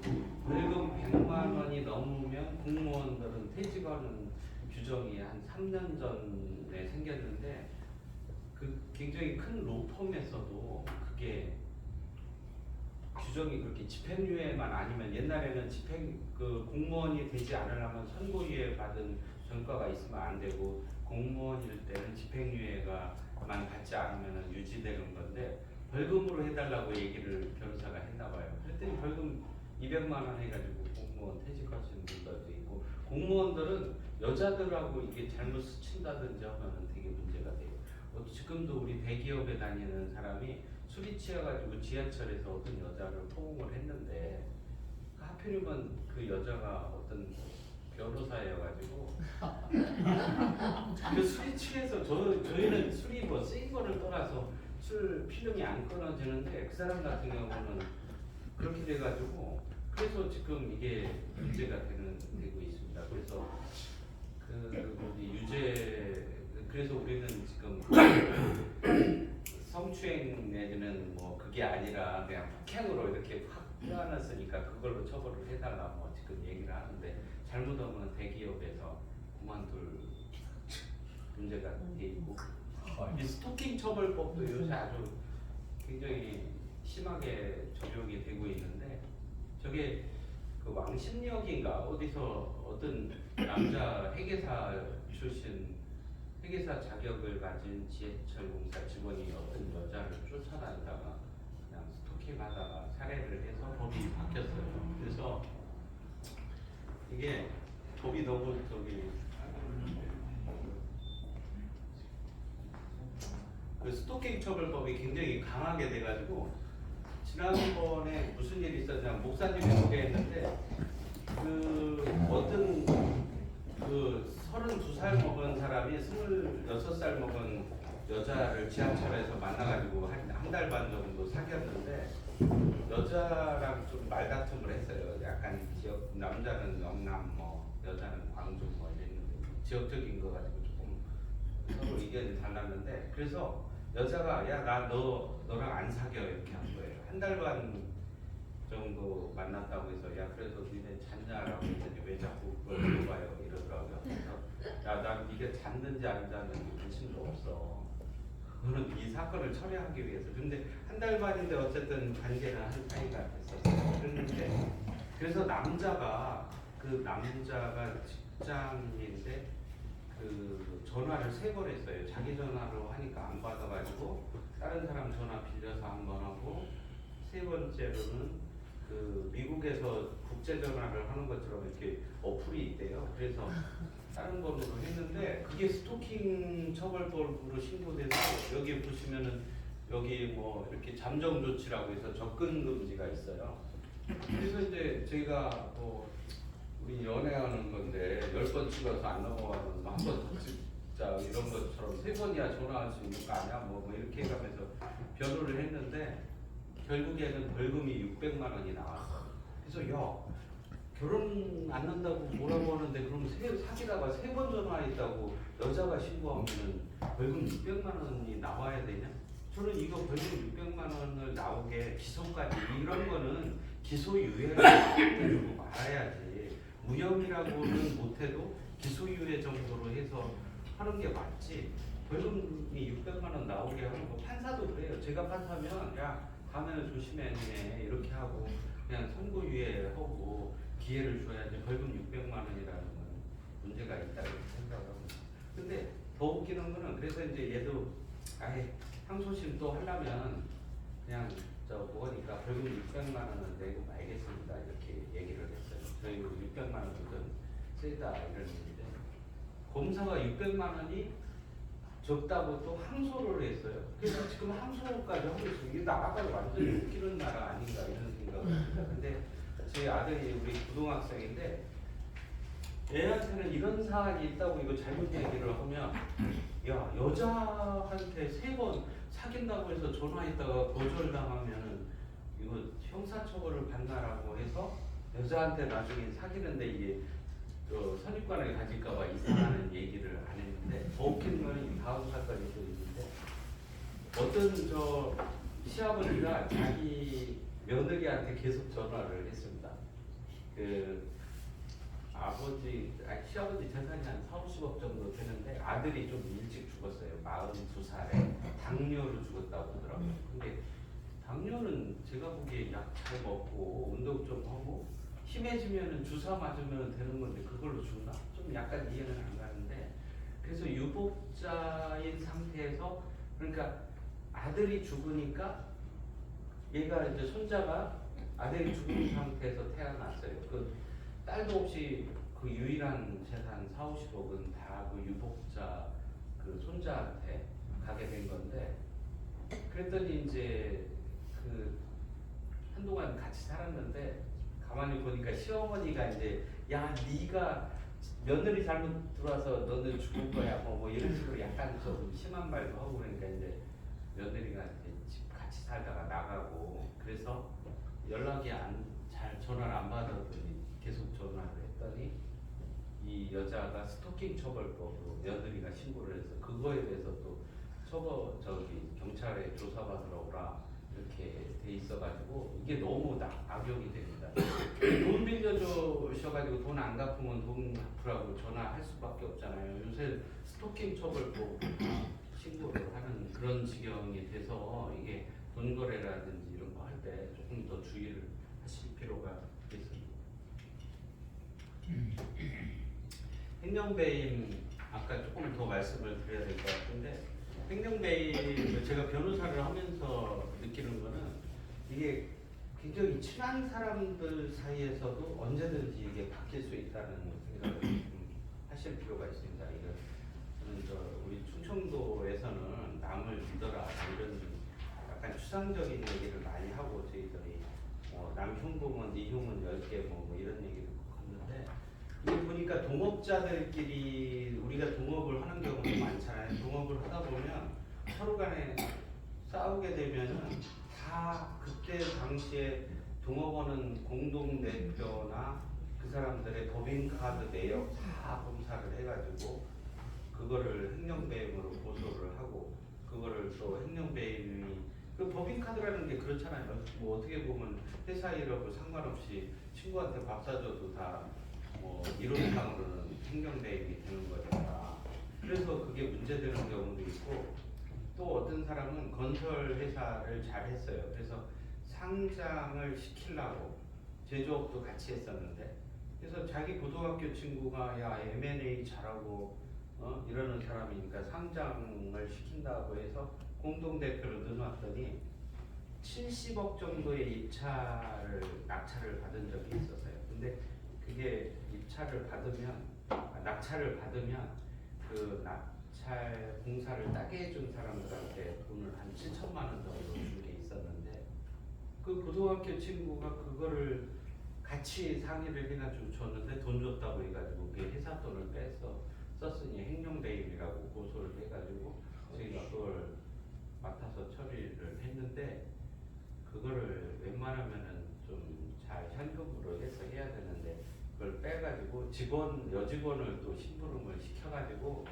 벌금 100만 원이 넘으면 공무원들은 퇴직하는 규정이 한 3년 전에 생겼는데 그 굉장히 큰 로펌에서도 그게 규정이 그렇게 집행유예만 아니면 옛날에는 그 공무원이 되지 않으려면 선고유예 받은 전과가 있으면 안 되고 공무원일 때는 집행유예가만 받지 않으면 유지되는 건데 벌금으로 해달라고 얘기를 변호사가 했나봐요. 그랬더니 벌금 200만 원 해가지고 공무원 퇴직하시는 분들도 있고 공무원들은 여자들하고 이게 잘못 스친다든지 하면 되게 문제가 돼요. 지금도 우리 대기업에 다니는 사람이 술이 취해가지고 지하철에서 어떤 여자를 포옹을 했는데 하필이면 그 여자가 어떤 변호사여가지고 그 술이 취해서 저희는 술이 뭐 쓰인 거를 떠나서 술 필름이 안 끊어지는데 그 사람 같은 경우는 그렇게 돼가지고 그래서 지금 이게 문제가 되고 있습니다. 그래서 그래서 우리는 지금 성추행 내지는 뭐 그게 아니라 그냥 폭행으로 이렇게 확 껴안았으니까 그걸로 처벌을 해달라 뭐 지금 얘기를 하는데 잘못하면 대기업에서 그만둘 문제가 돼 있고 이 스토킹 처벌법도 요새 아주 굉장히 심하게 적용이 되고 있는데 저게 그 왕십리역인가 어디서 어떤 남자 회계사 출신 회계사 자격을 가진 지하철공사 직원이 어떤 여자를 쫓아다니다가 그냥 스토킹하다가 살해를 해서 법이 바뀌었어요. 그래서 이게 법이 너무 그 스토킹 처벌법이 굉장히 강하게 돼가지고 지난번에 무슨 일이 있었냐 목사님이 소개했는데 그 어떤 그 32살 먹은 사람이 26살 먹은 여자를 지하철에서 만나가지고 한 달 반 정도 사귀었는데 여자랑 좀 말다툼을 했어요. 약간 지역 남자는 영남 뭐 여자는 광주 뭐 이랬는데 지역적인 거 가지고 조금 서로 의견이 달랐는데 그래서 여자가 야 나 너랑 안 사겨 이렇게 한 거예요. 한 달 반 정도 만났다고 해서 야 그래서 니네 잤냐라고 했더니 왜 자꾸 그걸 물어봐요 이러더라고요. 그래서 야 난 네가 잤는지 안 잤는지 관심도 없어. 그거는 이 사건을 처리하기 위해서. 근데 한 달 반인데 어쨌든 관계는 한 사이가 됐었어요. 그랬는데 그래서 남자가 직장인인데 그 전화를 3번 했어요. 자기 전화로 하니까 안 받아가지고 다른 사람 전화 빌려서 한 번 하고 세 번째로는 그 미국에서 국제 전화를 하는 것처럼 이렇게 어플이 있대요. 그래서 다른 번호로 했는데 그게 스토킹 처벌법으로 신고돼서 여기 보시면은 여기 뭐 이렇게 잠정 조치라고 해서 접근 금지가 있어요. 그래서 이제 저희가 뭐 우리 연애하는 건데 10번 찍어서 안 넘어가면 한 번 진짜 이런 것처럼 3번이야 전화할 수 있는 거 아니야? 뭐 이렇게 해가면서 변호를 했는데 결국에는 벌금이 600만 원이 나왔어. 그래서 야 결혼 안 한다고 뭐라고 하는데 그럼 사귀다가 3번 전화했다고 여자가 신고하면은 벌금 600만 원이 나와야 되냐? 저는 이거 벌금 600만 원을 나오게 기소까지 이런 거는 기소유예를 해주고 말아야지. 무혐의라고는 못해도 기소유예 정도로 해서 하는 게 맞지. 벌금이 600만 원 나오게 하는 거 판사도 그래요. 제가 판사면 야 다음에는 조심해 이렇게 하고 그냥 선고유예하고 기회를 줘야지. 벌금 600만 원이라는 건 문제가 있다고 생각합니다. 근데 더 웃기는 거는 그래서 이제 얘도 아예 항소심 또 하려면 그냥 보니까 벌금 600만 원은 내고 말겠습니다. 이렇게 얘기를 했어요. 저희 600만 원은 세다 이런 얘기인데 검사가 600만 원이 적다고 또 항소를 했어요. 그래서 지금 항소까지 하고 있어요. 이게 나라가 완전히 웃기는 나라 아닌가 이런 생각을 합니다. 근데 제 아들이 우리 고등학생인데 애한테는 이런 사안이 있다고 이거 잘못 얘기를 하면 야 여자한테 3번 사귄다고 해서 전화했다가 거절당하면은 이거 형사처벌을 받나라고 해서 여자한테 나중에 사귀는데 이게 선입관을 가질까봐 이상하는 얘기를 안 했는데 더 웃긴 거는 다음 사건이 또 있는데 어떤 시아버지가 자기 며느리한테 계속 전화를 했습니다. 시아버지 재산이 한 4, 50억 정도 되는데 아들이 좀 일찍 죽었어요. 42살에 당뇨로 죽었다고 하더라고요. 근데 당뇨는 제가 보기에 약 잘 먹고 운동 좀 하고 심해지면은 주사 맞으면 되는 건데 그걸로 죽나? 좀 약간 이해는 안 가는데 그래서 유복자인 상태에서 그러니까 아들이 죽으니까 얘가 이제 손자가 아들이 죽은 상태에서 태어났어요. 그 딸도 없이 그 유일한 재산 4, 50억은 다 그 유복자 그 손자한테 가게 된 건데 그랬더니 이제 그 한동안 같이 살았는데 가만히 보니까 시어머니가 이제 야 네가 며느리 잘못 들어와서 너는 죽을 거야 뭐 이런 식으로 약간 좀 심한 말도 하고 그러니까 이제 며느리가 이제 집 같이 살다가 나가고 그래서 연락이 잘 전화를 안 받았더니 계속 전화를 했더니 이 여자가 스토킹 처벌법으로 며느리가 신고를 해서 그거에 대해서 또 경찰에 조사받으러 오라 이렇게 돼 있어가지고 이게 너무 악용이 됩니다. 돈 빌려주셔가지고 돈 안 갚으면 돈 갚으라고 전화할 수밖에 없잖아요. 요새 스토킹 처벌법 신고를 하는 그런 지경이 돼서 이게 돈 거래라든지 이런 거 할 때 조금 더 주의를 하실 필요가 있습니다. 행정배임 아까 조금 더 말씀을 드려야 될 것 같은데 행정배임 제가 변호사를 하면서 느끼는 거는 이게 굉장히 친한 사람들 사이에서도 언제든지 이게 바뀔 수 있다는 생각을 좀 하실 필요가 있습니다. 저는 우리 충청도에서는 남을 믿어라 이런 약간 추상적인 얘기를 많이 하고 저희들이 남 흉보면 네 흉은 10개 뭐 이런 얘기를 했는데 이게 보니까 동업자들끼리 우리가 동업을 하는 경우도 많잖아요. 동업을 하다 보면 서로 간에 싸우게 되면은 다 그때 당시에 동업원은 공동대표나 그 사람들의 법인카드 내역 다 검사를 해가지고 그거를 행정배임으로 고소를 하고 그거를 또 행정배임이 그 법인카드라는 게 그렇잖아요. 뭐 어떻게 보면 회사 일하고 상관없이 친구한테 밥 사줘도 다 이론상으로는 행정배임이 되는 거니까 그래서 그게 문제되는 경우도 있고 또 어떤 사람은 건설 회사를 잘 했어요. 그래서 상장을 시키려고 제조업도 같이 했었는데 그래서 자기 고등학교 친구가 야 M&A 잘하고 이러는 사람이니까 상장을 시킨다고 해서 공동대표를 넣어놨더니 70억 정도의 낙찰을 받은 적이 있었어요. 근데 그게 낙찰을 받으면 그 낙찰 공사를 따게 해준 사람들한테 돈을 한 7천만 원 정도 준 게 있었는데 그 고등학교 친구가 그거를 같이 상의를 해가지고 줬는데 돈 줬다고 해가지고 그게 회사 돈을 빼서 썼으니 행정배임이라고 고소를 해가지고 저희가 그걸 맡아서 처리를 했는데 그거를 웬만하면은 좀 잘 현금으로 해서 해야 되는데 그걸 빼가지고 여직원을 또 심부름을 시켜가지고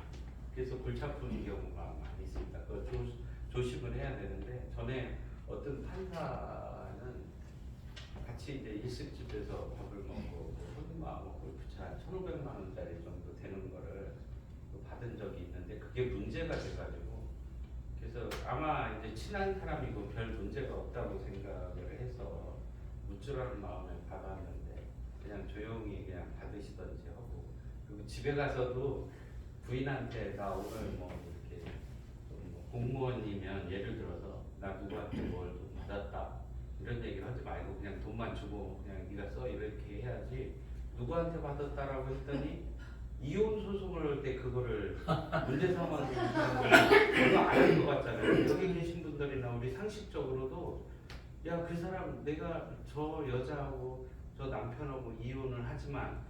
그래서 골치 아픈 경우가 많이 있습니다. 그거 조심을 해야 되는데 전에 어떤 판사는 같이 이제 일식집에서 밥을 먹고 손님하고 골프차 1,500만 원짜리 정도 되는 거를 받은 적이 있는데 그게 문제가 돼가지고 그래서 아마 이제 친한 사람이고 별 문제가 없다고 생각을 해서 무쭐하는 마음에 받았는데 그냥 조용히 그냥 받으시던지 하고 그리고 집에 가서도 부인한테 나 오늘 뭐 이렇게 공무원이면 예를 들어서 나 누구한테 뭘 좀 받았다 이런 얘기를 하지 말고 그냥 돈만 주고 그냥 네가 써 이렇게 해야지. 누구한테 받았다라고 했더니 이혼 소송을 할 때 그거를 문제 삼아서 별로 안할 것 같잖아요. 여기 계신 분들이나 우리 상식적으로도 야 그 사람 내가 저 여자하고 저 남편하고 이혼을 하지만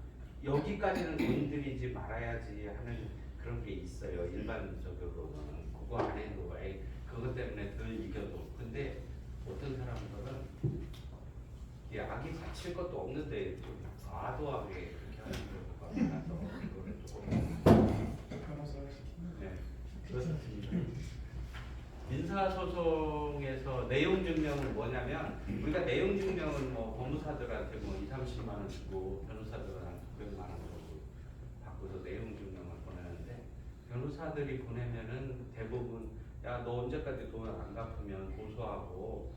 여기까지는 돈 들이지 말아야지 하는 그런 게 있어요. 일반적으로는 그거 안 해도 에이, 그것 때문에 덜 이겨도. 근데 어떤 사람들은 이 악이 다칠 것도 없는데 좀 과도하게 그렇게 하는 경우가 많아서 이거를 조금 변호사를 시키는. 네, 그렇습니다. 민사소송에서 내용 증명은 뭐냐면 우리가 내용 증명은 뭐 법무사들한테 뭐 2, 30만 원 주고 변호사들한테 900만 원 정도 받고서 내용 증명을 보내는데 변호사들이 보내면은 대부분 야 너 언제까지 돈 안 갚으면 고소하고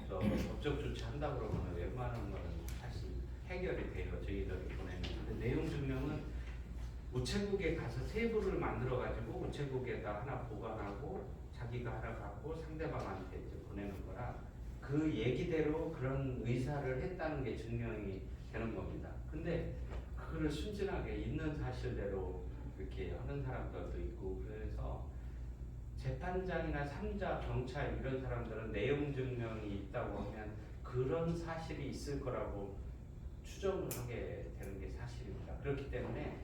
저 법적 조치 한다 그러면 웬만한 거는 사실 해결이 돼요. 저희들이 보내면. 근데 내용 증명은 우체국에 가서 세부를 만들어 가지고 우체국에다 하나 보관하고 자기가 하나 갖고 상대방한테 이제 보내는 거라 그 얘기대로 그런 의사를 했다는 게 증명이 되는 겁니다. 근데 그거를 순진하게 있는 사실대로 이렇게 하는 사람들도 있고 그래서 재판장이나 삼자, 경찰 이런 사람들은 내용 증명이 있다고 하면 그런 사실이 있을 거라고 추정을 하게 되는 게 사실입니다. 그렇기 때문에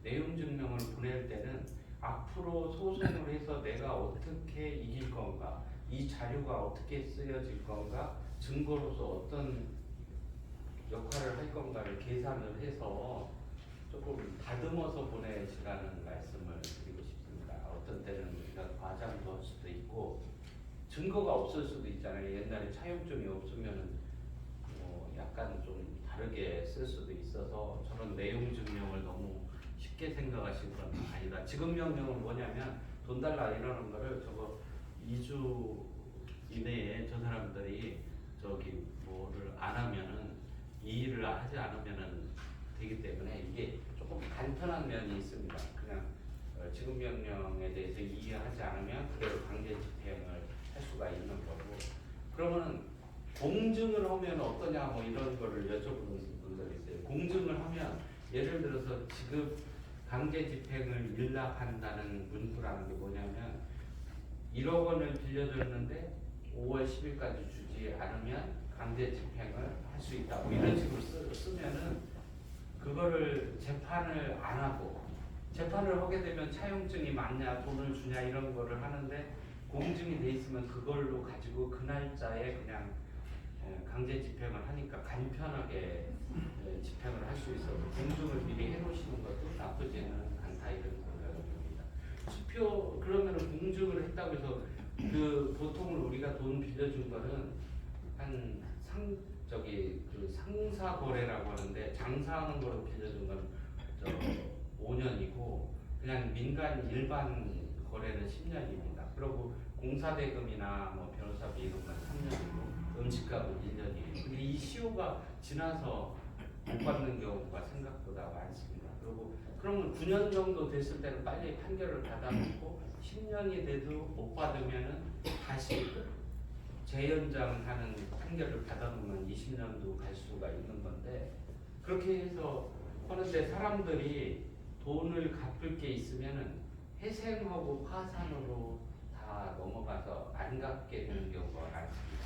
내용 증명을 보낼 때는 앞으로 소송을 해서 내가 어떻게 이길 건가, 이 자료가 어떻게 쓰여질 건가, 증거로서 어떤 역할을 할 건가를 계산을 해서 조금 다듬어서 보내시라는 말씀을 드리고 싶습니다. 어떤 때는 우리가 과장도 할 수도 있고 증거가 없을 수도 있잖아요. 옛날에 차용증이 없으면은 약간 좀 다르게 쓸 수도 있어서 저는 내용 증명을 너무 쉽게 생각하실 건 아니다. 지급 명령은 뭐냐면 돈 달라 이러는 거를 저거 2주 이내에 저 사람들이 저기 뭐를 안 하면은 이 일을 하지 않으면은 되기 때문에 이게 조금 간편한 면이 있습니다. 그냥 지급 명령에 대해서 이해하지 않으면 그대로 강제 집행을 할 수가 있는 거고. 그러면은 공증을 하면 어떠냐 뭐 이런 거를 여쭤보는 분들이 있어요. 공증을 하면 예를 들어서 지급 강제 집행을 일락한다는 문구라는 게 뭐냐면 1억 원을 빌려줬는데 5월 10일까지 주지 않으면 강제 집행을 할 수 있다. 뭐 이런 식으로 쓰면은 그거를 재판을 안 하고 재판을 하게 되면 차용증이 맞냐 돈을 주냐 이런 거를 하는데 공증이 돼 있으면 그걸로 가지고 그 날짜에 그냥 강제 집행을 하니까 간편하게 집행을 할 수 있어서 공증을 미리 해놓으시는 것도 나쁘지는 않다 이런 생각을 듭니다. 수표 그러면 공증을 했다고 해서 그 보통을 우리가 돈 빌려준 거는 한 그 상사 거래라고 하는데 장사하는 거로 빌려준 건 5년이고 그냥 민간 일반 거래는 10년입니다. 그리고 공사대금이나 뭐 변호사비 이런 건 3년이고 음식값은 1년이에요. 근데 이 시효가 지나서 못 받는 경우가 생각보다 많습니다. 그리고 그러면 9년 정도 됐을 때는 빨리 판결을 받아놓고 10년이 돼도 못 받으면은 다시 재연장하는 판결을 받아놓으면 20년도 갈 수가 있는 건데 그렇게 해서 하는데 사람들이 돈을 갚을 게 있으면은 회생하고 파산으로 다 넘어가서 안 갚게 되는 경우가 많습니다.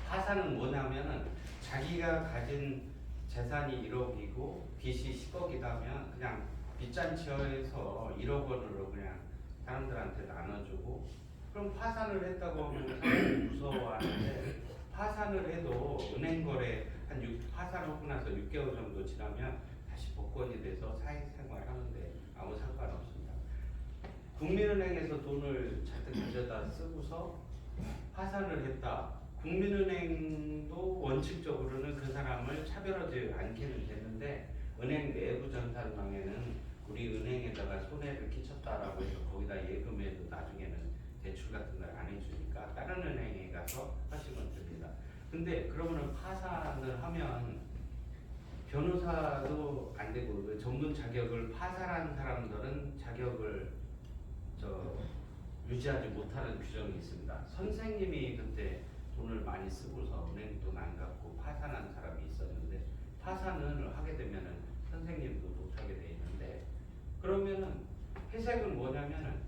파산은 뭐냐면은 자기가 가진 재산이 1억이고 빚이 10억이라면 그냥 빚잔치해서 1억 원으로 그냥 사람들한테 나눠주고 그럼 파산을 했다고 하면 사람들이 무서워하는데 파산을 해도 은행 거래 파산하고 나서 6개월 정도 지나면 다시 복권이 돼서 사회생활 하는데 아무 상관없습니다. 국민은행에서 돈을 잔뜩 가져다 쓰고서 파산을 했다. 국민은행도 원칙적으로는 그 사람을 차별하지 않게는 되는데 은행 내부 전산망에는 우리 은행에다가 손해를 끼쳤다라고 해서 거기다 예금해도 나중에는 대출 같은 걸 안 해주니까 다른 은행에 가서 하시면 됩니다. 근데 그러면은 파산을 하면 변호사도 안 되고 전문 자격을 파산한 사람들은 자격을 유지하지 못하는 규정이 있습니다. 선생님이 그때 돈을 많이 쓰고서 은행 돈 안 갚고 파산한 사람이 있었는데 파산을 하게 되면은 선생님도 못하게 돼 있는데 그러면은 회색은 뭐냐면은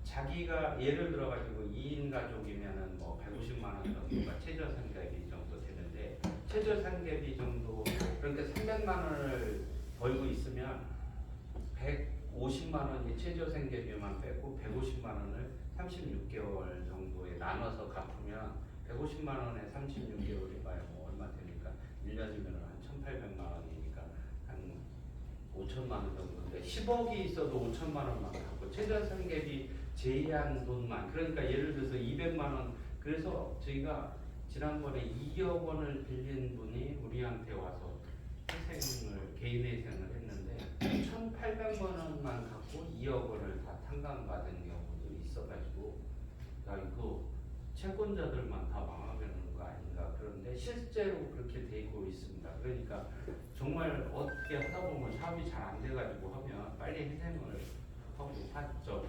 자기가 예를 들어 가지고 2인 가족이면은 뭐 150만 원 정도가 최저생계비 정도 되는데 최저생계비 정도 그러니까 300만 원을 벌고 있으면 150만 원이 최저생계비만 빼고 150만 원을 36개월 정도에 나눠서 갚으면 150만 원에 36개월이 봐야 뭐 얼마 되니까 1년이면 한 1,800만 원이니까 한 5천만 원 정도인데 10억이 있어도 5천만 원만 갚고 최저생계비 제외한 돈만 그러니까 예를 들어서 200만 원 그래서 저희가 지난번에 2억 원을 빌린 분이 우리한테 와서 회생을 개인회생을 했는데 1,800만 원만 갖고 2억 원을 다 탕감받은 경우도 있어가지고 야 이거 채권자들만 다 망하는 거 아닌가 그런데 실제로 그렇게 되고 있습니다. 그러니까 정말 어떻게 하다 보면 사업이 잘 안 돼가지고 하면 빨리 회생을 하고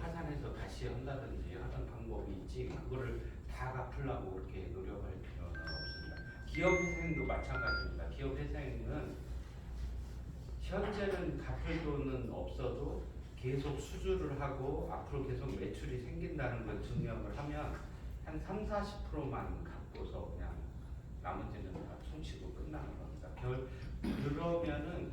파산해서 다시 한다든지 하는 방법이 있지 그거를 다 갚으려고 그렇게 노력할 필요는 없습니다. 기업 회생도 마찬가지입니다. 기업 회생은 현재는 갚을 돈은 없어도 계속 수주를 하고 앞으로 계속 매출이 생긴다는 걸 증명을 하면 한 3-40%만 갚고서 그냥 나머지는 다 손치고 끝나는 겁니다. 그러면은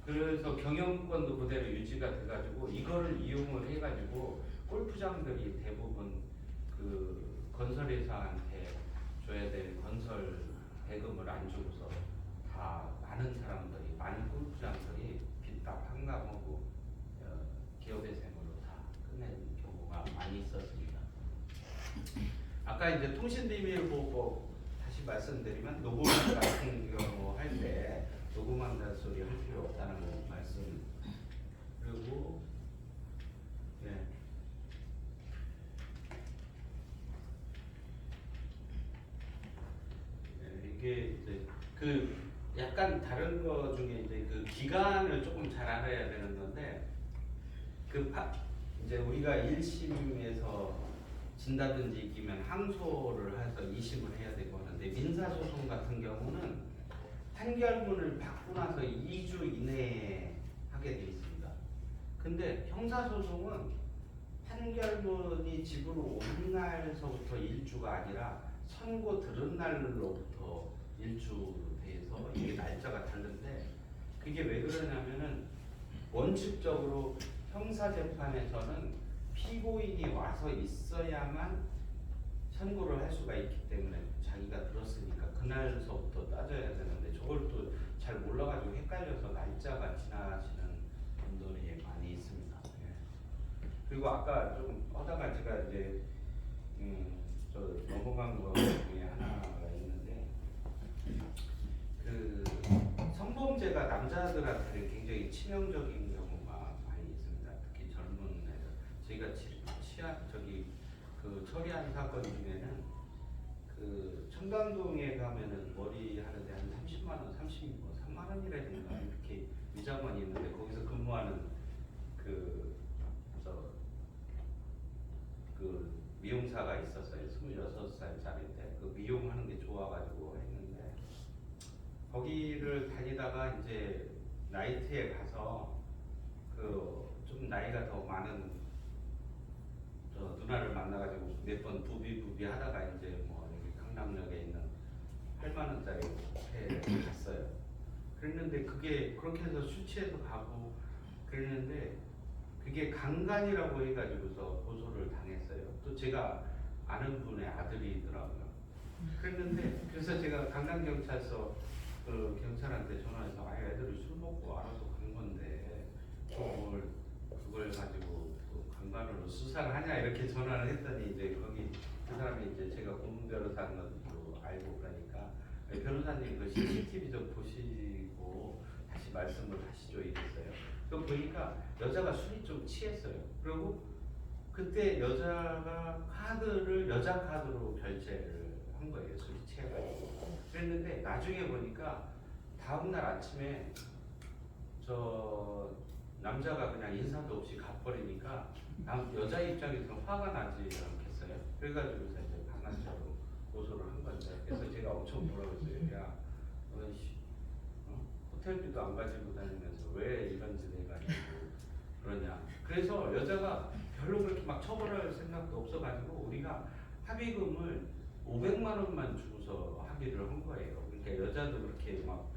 그래서 경영권도 그대로 유지가 돼가지고 이거를 이용을 해가지고 골프장들이 대부분 그 건설회사한테 줘야 될 건설 대금을 안 주고서 다 많은 사람들이 많은 골프장들이 빚 다 탕감하고 기업회생으로 다 끝낸 경우가 많이 있었습니다. 아까 이제 통신비밀보호 다시 말씀드리면 녹음 같은 경우 할 때 녹음한다는 소리 할 필요 없다는 말씀 그리고 네. 이게 이제 그 약간 다른 거 중에 이제 그 기간을 조금 잘 알아야 되는 건데 이제 우리가 1심에서 진다든지 이기면 항소를 해서 2심을 해야 되고 하는데 민사소송 같은 경우는 판결문을 받고 나서 2주 이내에 하게 돼 있습니다. 근데 형사소송은 판결문이 집으로 온 날서부터 1주가 아니라 선고 들은 날로부터 1주 돼서 이게 날짜가 다른데 그게 왜 그러냐면은 원칙적으로 형사재판에서는 피고인이 와서 있어야만 선고를 할 수가 있기 때문에 자기가 들었으니까 그날서부터 따져야 되는데 저걸 또 잘 몰라가지고 헷갈려서 날짜가 지나시는 분들이 많이 있습니다. 예. 그리고 아까 좀 하다가 제가 이제 저 넘어간 거 중에 하나가 있는데 그 성범죄가 남자들한테 굉장히 치명적인 경우가 많이 있습니다. 특히 젊은 애들 저희가 그 처리한 사건 중에는 그 청담동에 가면은 머리 하는데 한 30만 원, 3만 원이라든가 이렇게 위장원이 있는데 거기서 근무하는 그 미용사가 있었어요. 26살짜리인데 그 미용하는 게 좋아가지고 했는데 거기를 다니다가 이제 나이트에 가서 그 좀 나이가 더 많은 누나를 만나가지고 몇 번 부비 하다가 이제 뭐 여기 강남역에 있는 8만 원짜리 호텔에 갔어요. 그랬는데 그게 그렇게 해서 술 취해서 가고 그랬는데 그게 강간이라고 해가지고서 고소를 당했어요. 또 제가 아는 분의 아들이더라고요. 그랬는데 그래서 제가 강남경찰서 그 경찰한테 전화해서 아 애들이 술 먹고 알아서 간 건데 그걸 가지고 강간으로 수사를 하냐 이렇게 전화를 했더니 이제 거기 그 사람이 이제 제가 고문 변호사인 것도 알고 그러니까 변호사님 그 CCTV 좀 보시고 다시 말씀을 하시죠 이랬어요. 그 보니까 여자가 술이 좀 취했어요. 그리고 그때 여자가 여자 카드로 결제를 한 거예요. 술이 취해가지고. 그랬는데 나중에 보니까 다음날 아침에 저 남자가 그냥 인사도 없이 가버리니까 여자 입장에서 화가 나지 않겠어요? 그래가지고서 이제 강간죄로 고소를 한 건데 그래서 제가 엄청 뭐라 그랬어요. 야, 너는 호텔비도 안 가지고 다니면서 왜 이런 짓 해가지고 그러냐. 그래서 여자가 별로 그렇게 막 처벌할 생각도 없어가지고 우리가 합의금을 500만 원만 주고서 합의를 한 거예요. 그러니까 여자도 그렇게 막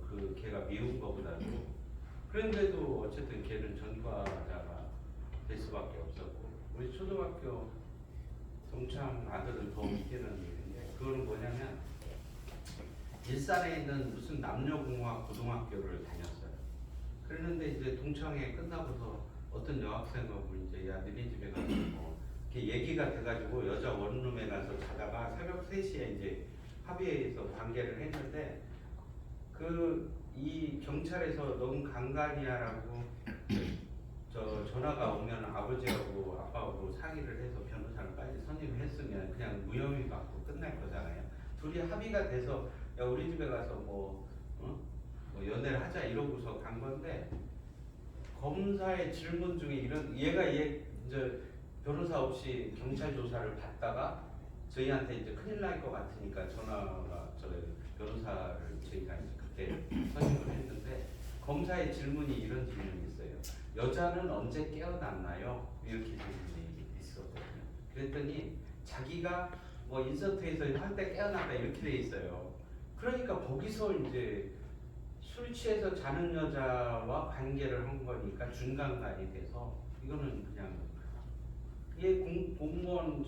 그 걔가 미운 거보다도 그런데도 어쨌든 걔는 전과자가 될 수밖에 없었고 우리 초등학교 동창 아들은 더 웃기는 일인데 그거는 뭐냐면 일산에 있는 무슨 남녀공학 고등학교를 다녔어요. 그랬는데 이제 동창회 끝나고서 어떤 여학생하고 이제 야 니네 집에 가서 뭐 이렇게 얘기가 돼가지고 여자 원룸에 가서 자다가 새벽 3시에 이제 합의해서 관계를 했는데 이 경찰에서 너무 강간이야라고 전화가 오면 아버지하고 아빠하고 상의를 해서 변호사를 빨리 선임했으면 그냥 무혐의 받고 끝날 거잖아요. 둘이 합의가 돼서 야 우리 집에 가서 뭐 연애를 하자 이러고서 간 건데 검사의 질문 중에 얘가 이제 변호사 없이 경찰 조사를 받다가 저희한테 이제 큰일 날 것 같으니까 전화가 변호사를 저희가 이제 그때 선임을 했는데 검사의 질문이 이런 질문이 있어요. 여자는 언제 깨어났나요? 이렇게 질문이 있었거든요. 그랬더니 자기가 뭐 인서트에서 할 때 깨어났다 이렇게 돼 있어요. 그러니까 거기서 이제 술 취해서 자는 여자와 관계를 한 거니까 준강간이 돼서 이거는 그냥 이게 공무원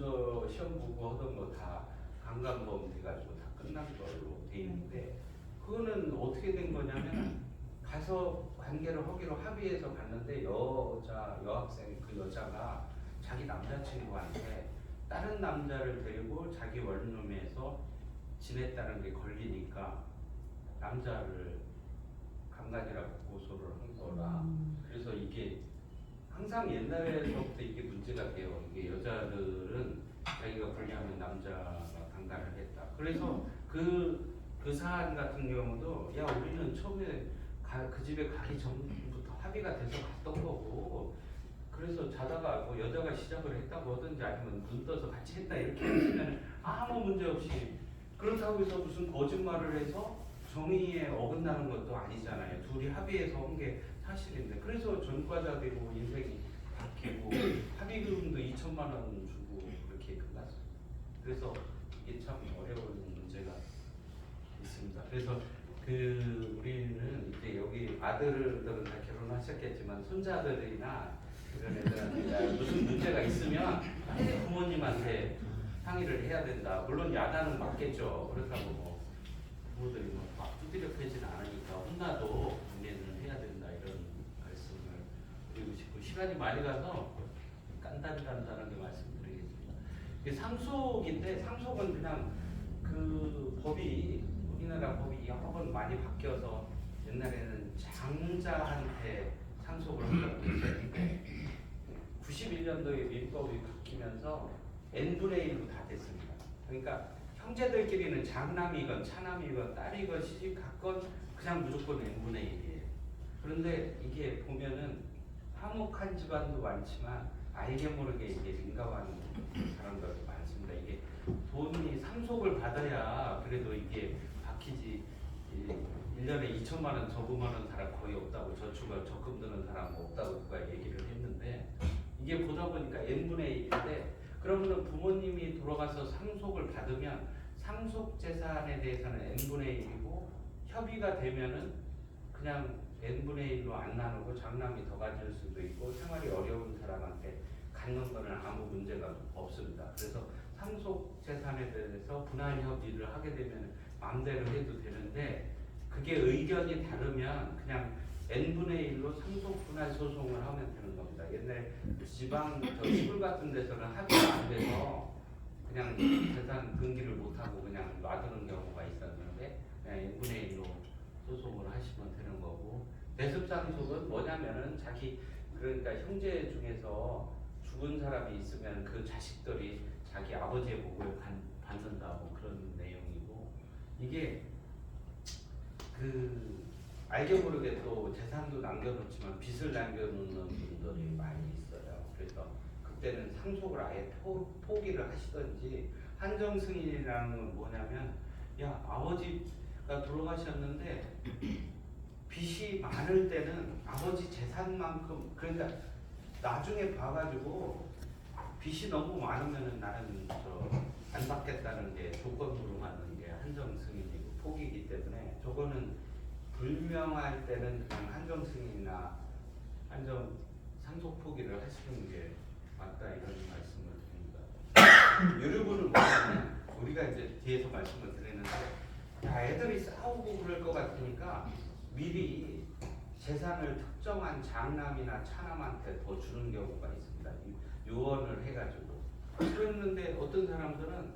시험 보고 하던 거 다 강간범 돼가지고 다 끝난 걸로 돼 있는데 그거는 어떻게 된 거냐면 가서 관계를 하기로 합의해서 갔는데 여학생 그 여자가 자기 남자친구한테 다른 남자를 데리고 자기 원룸에서 지냈다는 게 걸리니까 남자를 강간이라고 고소를 한 거라. 그래서 이게 항상 옛날에서부터 이게 문제가 돼요. 이게 여자들은 자기가 불리하면 남자가 강간을 했다. 그래서 그 사안 같은 경우도 야 우리는 처음에 그 집에 가기 전부터 합의가 돼서 갔던 거고 그래서 자다가 뭐 여자가 시작을 했다고 하든지 아니면 눈 떠서 같이 했다 이렇게 했으면 아무 문제 없이 그렇다고 해서 무슨 거짓말을 해서 정의에 어긋나는 것도 아니잖아요. 둘이 합의해서 한 게 사실인데 그래서 전과자 되고 인생이 바뀌고 합의금도 2천만 원 주고 그렇게 끝났어요. 그래서 이게 참 어려운 문제가 있습니다. 그래서 우리는 이제 여기 아들들은 다 결혼하셨겠지만 손자들이나 이런 애들한테 무슨 문제가 있으면 빨리 부모님한테 상의를 해야 된다. 물론 야단은 맞겠죠. 그렇다고 뭐 부모들이 막 두드려 패지는 않으니까 혼나도 국내는 해야 된다 이런 말씀을 드리고 싶고 시간이 많이 가서 간단하게 말씀드리겠습니다. 이게 상속인데 상속은 그냥 그 법이 우리나라 법이 여러 번 많이 바뀌어서 옛날에는 장자한테 상속을 한다고 했었는데 91년도에 민법이 바뀌면서 n분의 1로 다 됐습니다. 그러니까 형제들끼리는 장남이건 차남이건 딸이건 시집갔건 그냥 무조건 n분의 1이에요. 그런데 이게 보면은 화목한 집안도 많지만 알게 모르게 이게 민감한 사람들도 많습니다. 이게 돈이 상속을 받아야 그래도 이게 바뀌지 1년에 2천만 원 저금하는 사람 거의 없다고 저축을 적금 드는 사람 없다고 누가 얘기를 했는데 이게 보다 보니까 n분의 1인데 그러면 부모님이 돌아가서 상속을 받으면 상속 재산에 대해서는 n분의 1이고 협의가 되면은 그냥 n분의 1로 안 나누고 장남이 더 가질 수도 있고 생활이 어려운 사람한테 갖는 거는 아무 문제가 없습니다. 그래서 상속 재산에 대해서 분할 협의를 하게 되면 마음대로 해도 되는데 그게 의견이 다르면 그냥 n분의 1로 상속 분할 소송을 하면 되는 겁니다. 옛날에 지방 시골 같은 데서는 합의가 안 돼서 그냥 재산 등기를 못하고 그냥 놔두는 경우가 있었는데 그냥 n분의 1로 소송을 하시면 되는 거고 대습상속은 뭐냐면은 그러니까 형제 중에서 죽은 사람이 있으면 그 자식들이 자기 아버지의 복을 받는다 뭐 그런 내용이고 이게 알게 모르게 또 재산도 남겨놓지만 빚을 남겨놓는 분들이 많이 있어요. 그래서 그때는 상속을 아예 포기를 하시든지 한정 승인이라는 건 뭐냐면, 야, 아버지가 돌아가셨는데 빚이 많을 때는 아버지 재산만큼, 그러니까 나중에 봐가지고 빚이 너무 많으면은 나는 안 받겠다는 게 조건으로 맞는 게 한정 승인이고 포기이기 때문에, 저거는 불명할 때는 그냥 한정 승인이나 한정 상속 포기를 하시는 게 맞다, 이런 말씀을 드립니다. 유류분은 뭐냐면, 우리가 이제 뒤에서 말씀을 드리는데, 야, 애들이 싸우고 그럴 것 같으니까 미리 재산을 특정한 장남이나 차남한테 더 주는 경우가 있습니다. 유언을 해가지고. 그랬는데 어떤 사람들은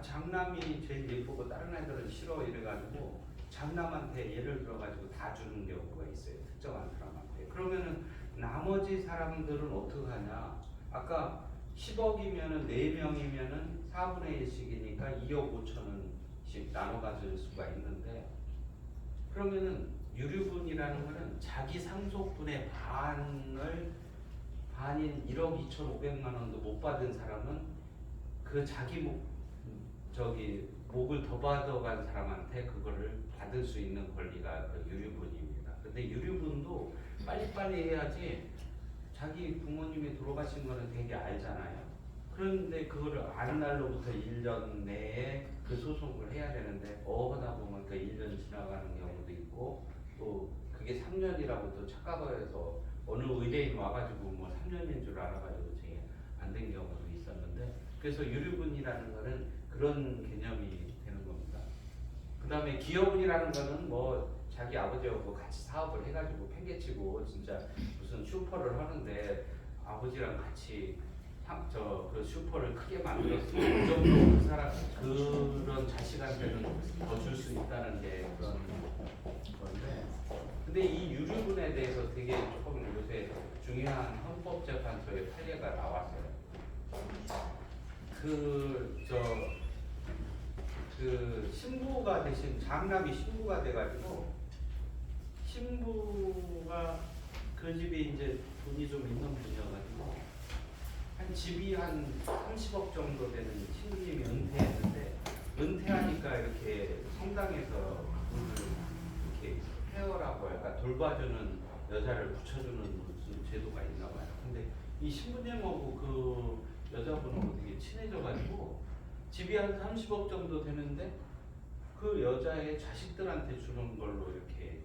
장남이 제일 예쁘고 다른 애들은 싫어 이래가지고 장남한테 예를 들어가지고 다 주는 경우가 있어요. 특정한 사람한테. 그러면은 나머지 사람들은 어떻게 하냐? 아까 10억이면은 4명이면은 4분의 1씩이니까 2억 5천원씩 나눠 가질 수가 있는데, 그러면은 유류분이라는 거는 자기 상속분의 반인 1억 2천5백만 원도 못 받은 사람은 그 자기 목을 더 받아간 사람한테 그거를 받을 수 있는 권리가 그 유류분입니다. 근데 유류분도 빨리빨리 해야지, 자기 부모님이 돌아가신 거는 되게 알잖아요. 그런데 그거를 아는 날로부터 1년 내에 그 소송을 해야 되는데, 하다 보면 그 1년 지나가는 경우도 있고, 또 그게 3년이라고 또 착각을 해서 어느 의뢰인 와가지고 뭐 3년인 줄 알아가지고 제가 안 된 경우도 있었는데, 그래서 유류분이라는 거는 그런 개념이 되는 겁니다. 그 다음에 기여분이라는 거는 뭐 자기 아버지하고 같이 사업을 해가지고 팽개치고 진짜 무슨 슈퍼를 하는데 아버지랑 같이 그 슈퍼를 크게 만들었어. 그 정도 그 사람, 그런 자식한테는 더 줄 수 있다는 게 그런 건데, 근데 이 유류분에 대해서 되게 조금 요새 중요한 헌법재판소의 판례가 나왔어요. 신부가 대신 장남이 신부가 돼가지고, 신부가 그 집이 이제 돈이 좀 있는 분이어가지고 집이 한 30억 정도 되는 신부님이 은퇴했는데, 은퇴하니까 이렇게 성당에서 그분을 이렇게 페어라고 할까, 돌봐주는 여자를 붙여주는 무슨 제도가 있나 봐요. 근데 이 신부님하고 그 여자분하고 되게 친해져가지고 집이 한 30억 정도 되는데 그 여자의 자식들한테 주는 걸로 이렇게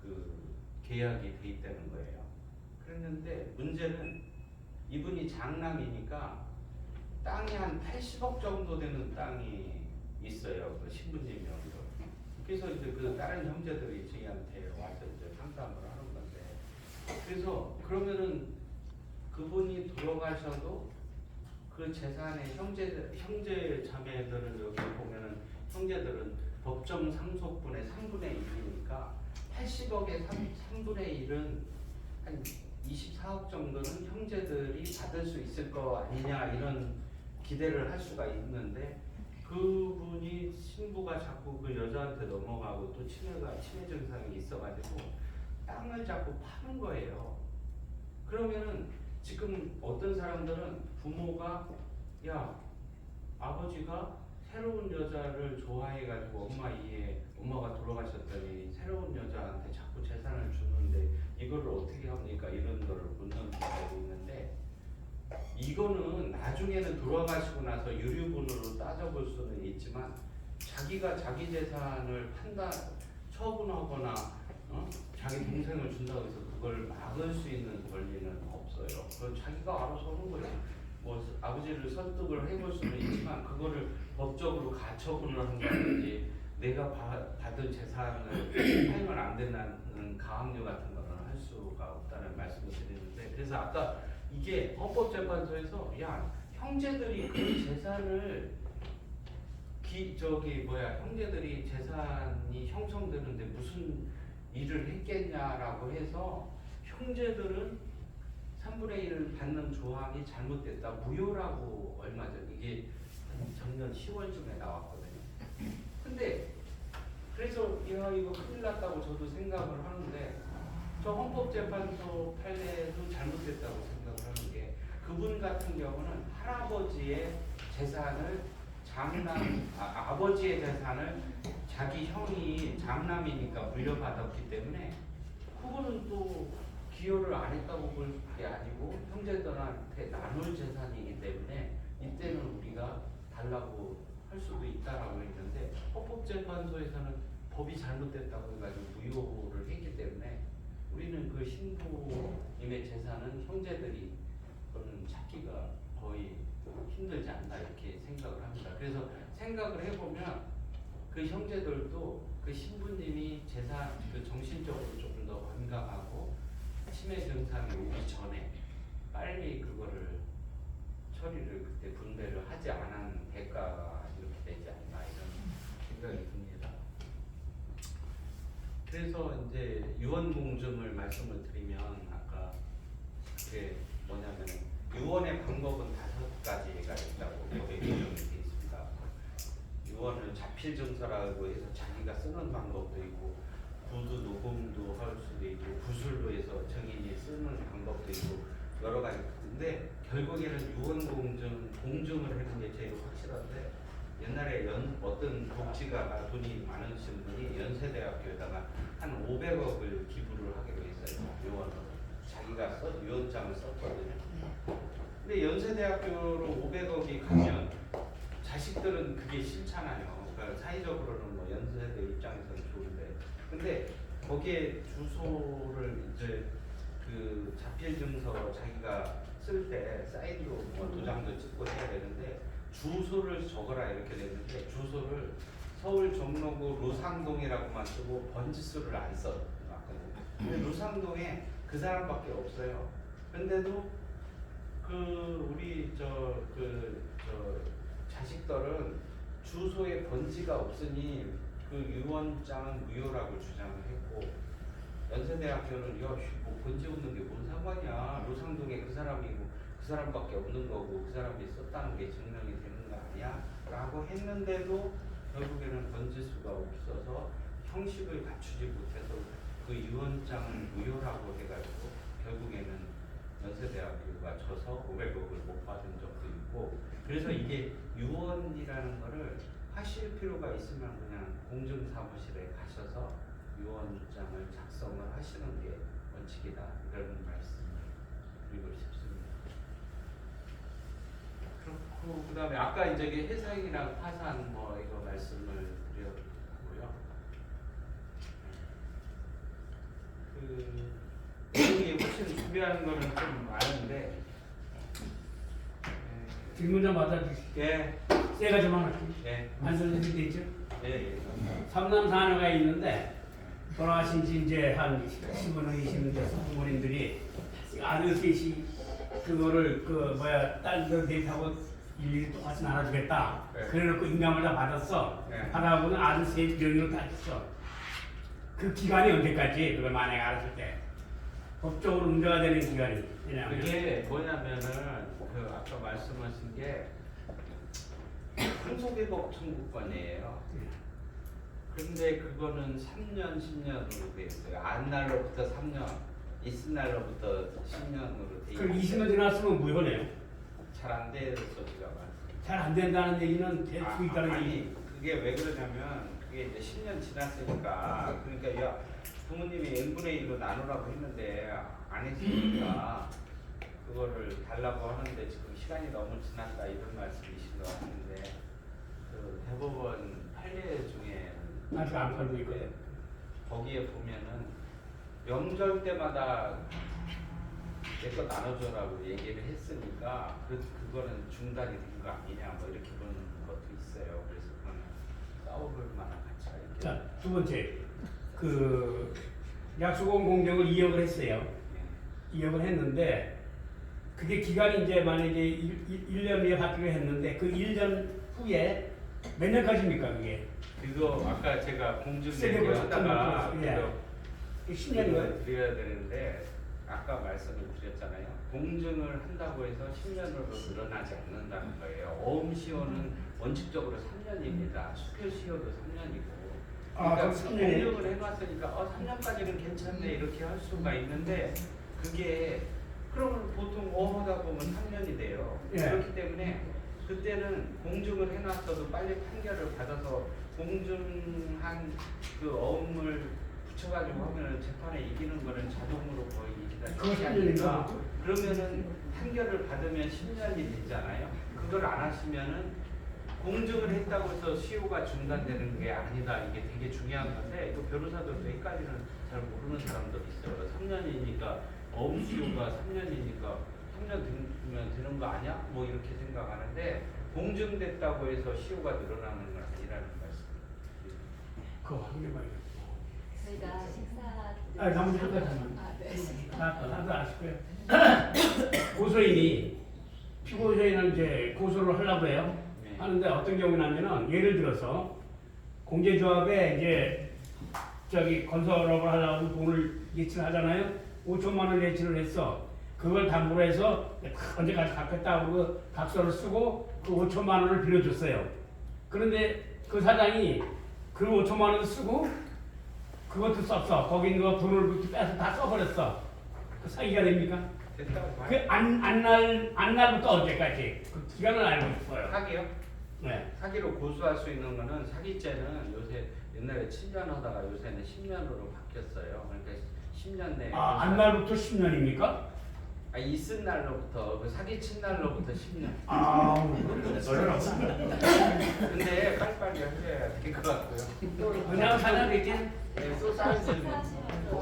그 계약이 돼 있다는 거예요. 그랬는데 문제는 이분이 장남이니까 땅이 한 80억 정도 되는 땅이 있어요. 그 신부님이 여기서. 그래서 이제 그 다른 형제들이 저희한테 와서 이제 상담을 하는 건데, 그래서 그러면은 그분이 돌아가셔도 그 재산의 형제 자매들은, 여기 보면은 형제들은 법정 상속분의 3분의 1이니까 80억의 3분의 1은 한 24억 정도는 형제들이 받을 수 있을 거 아니냐, 이런 기대를 할 수가 있는데, 그분이 신부가 자꾸 그 여자한테 넘어가고 또 치매 증상이 있어가지고 땅을 자꾸 파는 거예요. 그러면은 지금 어떤 사람들은 부모가, 야, 아버지가 새로운 여자를 좋아해가지고 엄마가 돌아가셨더니 새로운 여자한테 자꾸 재산을 주는데 이거를 어떻게 합니까? 이런 거를 묻는 경우가 있는데, 이거는 나중에는 돌아가시고 나서 유류분으로 따져볼 수는 있지만, 자기가 자기 재산을 처분하거나 자기 동생을 준다고 해서 그걸 막을 수 있는 권리는 없어요. 그건 자기가 알아서 하는 거예요. 뭐 아버지를 설득을 해볼 수는 있지만 그거를 법적으로 가처분을 한다든지 내가 받은 재산을 사용을 안 된다는 가압류 같은 거는 할 수가 없다는 말씀을 드리는데, 그래서 아까 이게 헌법재판소에서, 야, 형제들이 그 재산을 형제들이 재산이 형성되는데 무슨 일을 했겠냐라고 해서 형제들은 3분의 1을 받는 조항이 잘못됐다, 무효라고 얼마 전, 이게 작년 10월쯤에 나왔거든요. 근데 그래서 야, 이거 큰일 났다고 저도 생각을 하는데, 저 헌법재판소 판례도 잘못됐다고 생각을 하는 게, 그분 같은 경우는 할아버지의 재산을 아버지의 재산을 자기 형이 장남이니까 물려받았기 때문에 그거는 또 기여를 안 했다고 볼 게 아니고 형제들한테 나눌 재산이기 때문에 이때는 우리가 달라고 할 수도 있다라고 했는데 헌법재판소에서는 법이 잘못됐다고 해가지고 무효를 했기 때문에 우리는 그 신부님의 재산은 형제들이 그거는 찾기가 거의 힘들지 않나 이렇게 생각을 합니다. 그래서 생각을 해보면 그 형제들도 그 신부님이 재산 그 정신적으로 조금 더 건강하고 치매 증상이 오기 전에 빨리 그거를 처리를 그때 분배를 하지 않은 대가가 이렇게 되지 않나 이런 생각이 듭니다. 그래서 이제 유언 공증을 말씀을 드리면 아까 그게 뭐냐면 유언의 방법은 5가지가 있다고 법에 규정이 되어 있습니다. 유언을 자필 증서라고 해서 자기가 쓰는 방법도 있고 구두 녹음도 할 수도 있고 구술로 해서 증인이 쓰는 방법도 있고 여러 가지. 근데 결국에는 유언 공증을 하는 게 제일 확실한데 옛날에 어떤 독지가가 돈이 많으신 분이 연세대학교에다가 한 500억을 기부를 하기로 했어요. 유언으로. 자기가 유언장을 썼거든요. 근데 연세대학교로 500억이 가면 자식들은 그게 싫잖아요. 그러니까 사회적으로는 뭐 연세대 입장에서는 좋은데, 근데 거기에 주소를 이제 그 자필 증서 자기가 쓸 때 사인도 뭐 도장도 찍고 해야 되는데 주소를 적어라 이렇게 됐는데 주소를 서울 종로구 루상동이라고만 쓰고 번지수를 안 써놨거든요. 근데 루상동에 그 사람밖에 없어요. 근데도 그 우리 저 자식들은 주소에 번지가 없으니 그 유언장은 무효라고 주장을 했고 연세대학교는 뭐 번지 없는 게 뭔 상관이야. 루상동에 그 사람이고 그 사람밖에 없는 거고 그 사람이 썼다는 게 증명이 되는 거 아니야? 라고 했는데도 결국에는 번지수가 없어서 형식을 갖추지 못해서 그 유언장을 무효라고 해가지고 결국에는 연세대학교가 져서 500억을 못 받은 적도 있고, 그래서 이게 유언이라는 거를 하실 필요가 있으면 그냥 공증사무실에 가셔서 유언장을 작성을 하시는 게 원칙이다 이런 말씀을 드리고 싶습니다. 그렇고 그다음에 아까 이제 해상이랑 파산 뭐 이거 말씀을 드렸고요. 그 내용이 훨씬 준비하는 거는 좀 많은데 질문 좀 받아주시죠. 예. 세 가지만 할게요. 예. 안선생님 돼 있죠? 예. 삼남 사녀가 있는데 돌아가신 지 이제 한 10년, 20년 부모님들이 아들 셋이 그거를 딸들 넷하고 일일이 똑같이 나눠주겠다. 네. 그래놓고 인감을 다 받았어. 네. 받아보고는 아들 셋 명의로 다 했어. 그 기간이 언제까지? 그걸 만약에 알았을 때 법적으로 문제가 되는 기간이 왜냐하면 그게 뭐냐면은 그 아까 말씀하신 게 상속회복 청구권이에요. 근데 그거는 3년, 10년으로 돼 있어요. 안 날로부터 3년, 있은 날로부터 10년으로 돼 있어요. 그럼 20년 지났으면 무효네요. 잘 안 돼서 제가 말씀. 잘 안 된다는 얘기는 될수 있다는 얘기. 아니 그게 왜 그러냐면 그게 이제 10년 지났으니까 그러니까 야 부모님이 n분의 1로 나누라고 했는데 안 했으니까 그거를 달라고 하는데 지금 시간이 너무 지났다 이런 말씀이신 것 같은데 그 대법원 판례 중에 아직 안 팔고 있거든. 거기에 보면은 명절 때마다 내 거 나눠줘라고 얘기를 했으니까 그거는 중단이 된 거 아니냐 뭐 이렇게 보는 것도 있어요. 그래서 그건 싸워볼 만한 가치가 있겠죠. 자, 두 번째 그 약수공 공정을 2억을 했어요. 2억을 했는데 그게 기간이 이제 만약에 1년 후에 받기로 했는데 그 1년 후에 몇 년까지입니까 그게? 그거 아까 제가 공증 세계 얘기하다가 공증, 예. 10년이요? 드려야 되는데 아까 말씀을 드렸잖아요. 공증을 한다고 해서 10년으로 늘어나지 않는다는 거예요. 어음시효는 원칙적으로 3년입니다. 수표시효도 3년이고. 그러니까 그럼 3년이에요? 공증을 해놨으니까 3년까지는 괜찮네 이렇게 할 수가 있는데 그게 그러면 보통 하다 보면 3년이 돼요. 예. 그렇기 때문에 그때는 공증을 해놨어도 빨리 판결을 받아서 공증한 그 어음을 붙여가지고 하면은 재판에 이기는 거는 자동으로 거의 그거 이기다. 10년인가? 그러면은 판결을 받으면 10년이 되잖아요. 그걸 안 하시면은 공증을 했다고 해서 시효가 중단되는 게 아니다. 이게 되게 중요한 건데 그 변호사들도 여기까지는 잘 모르는 사람도 있어요. 3년이니까 어음 시효가 3년이니까 3년 되면 되는 거 아니야? 뭐 이렇게 생각하는데 공증됐다고 해서 시효가 늘어나는 건 아니라는 말씀. 그거 한 개만 요 저희가 식사. 아, 나머지 끝까지만. 아, 네. 나도 아실 거예요. 고소인이 피고소인을 이제 고소를 하려고 해요. 네. 하는데 어떤 경우냐면은 예를 들어서 공제조합에 이제 저기 건설업을 하려고 돈을 예치하잖아요. 5천만 원 예치를 했어. 그걸 담보로 해서 언제까지 갚겠다고 그 각서를 쓰고 그 5천만 원을 빌려줬어요. 그런데 그 사장이 그 5천만 원을 쓰고 그것도 썼어. 거기 있는 거 돈을 빼서 다 써버렸어. 그 사기가 됩니까? 됐다고 봐요. 그 안날부터 언제까지 그 기간을 알고 싶어요. 사기요? 네. 사기로 고소할 수 있는 거는 사기죄는 요새 옛날에 7년 하다가 요새는 10년으로 바뀌었어요. 그러니까 10년 내에 아, 안날부터 10년입니까? 있은 날로부터 그 사기 친 날로부터 10년. 아우. 근데 빨리빨리 하셔야 될 것 같고요. 그냥 사장 이렇게 네, 또 다른 질문.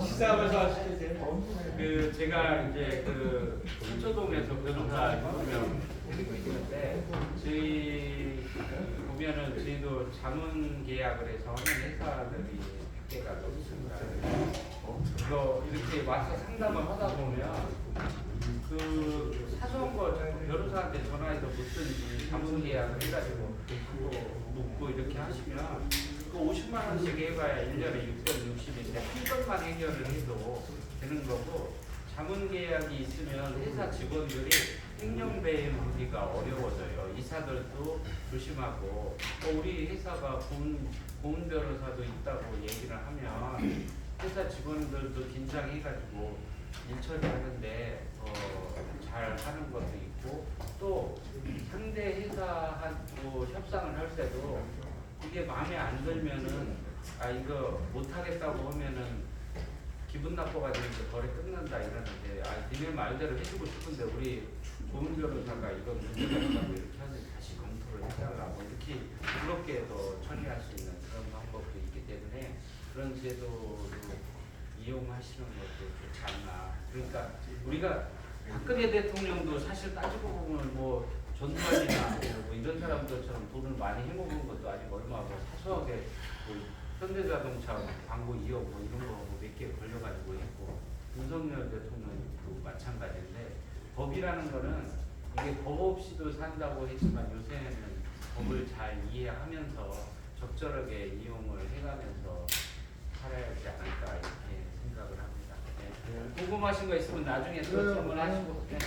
식사하면서 하시면 돼요. 그 제가 이제 그 서초동에서 변호사 6명 데리고 있는데 저희 보면은 저희도 자문 계약을 해서 하는 회사들이 100개가 넘습니다. 그거 이렇게 와서 상담을 하다 보면 그 사소한 거 변호사한테 전화해서 묻든지 자문 계약을 해가지고 묻고 이렇게 하시면 그 50만 원씩 해봐야 1년에 660인데 한 건만 해결을 해도 되는 거고 자문 계약이 있으면 회사 직원들이 행정배임하기가 어려워져요. 이사들도 조심하고 우리 회사가 고문 변호사도 있다고 얘기를 하면 회사 직원들도 긴장해가지고 일 처리하는데 잘 하는 것도 있고 또 상대 회사하고 협상을 할 때도 이게 마음에 안 들면은 이거 못하겠다고 하면은 기분 나빠가지고 이제 거래 끝난다 이러는데 니네 말대로 해주고 싶은데 우리 고문 변호사가 이건 문제가 있다고 이렇게 하는데 다시 검토를 해달라 뭐 이렇게 부드럽게 더 처리할 수 있는 그런 방법도 있기 때문에 그런 제도를 이용하시는 것도 좋지 않나. 그러니까 우리가 박근혜 대통령도 사실 따지고 보면 뭐 전두환이나 뭐 이런 사람들처럼 돈을 많이 해먹은 것도 아직 얼마 뭐 사소하게 뭐 현대자동차 광고 2억 뭐 이런 거 몇 개 걸려가지고 했고 윤석열 대통령도 마찬가지인데 법이라는 거는 이게 법 없이도 산다고 했지만 요새는 법을 잘 이해하면서 적절하게 이용을 해가면서 살아야 하지 않을까 이렇게 생각을 합니다. 네. 궁금하신 거 있으면 나중에 또 질문하시고. 네.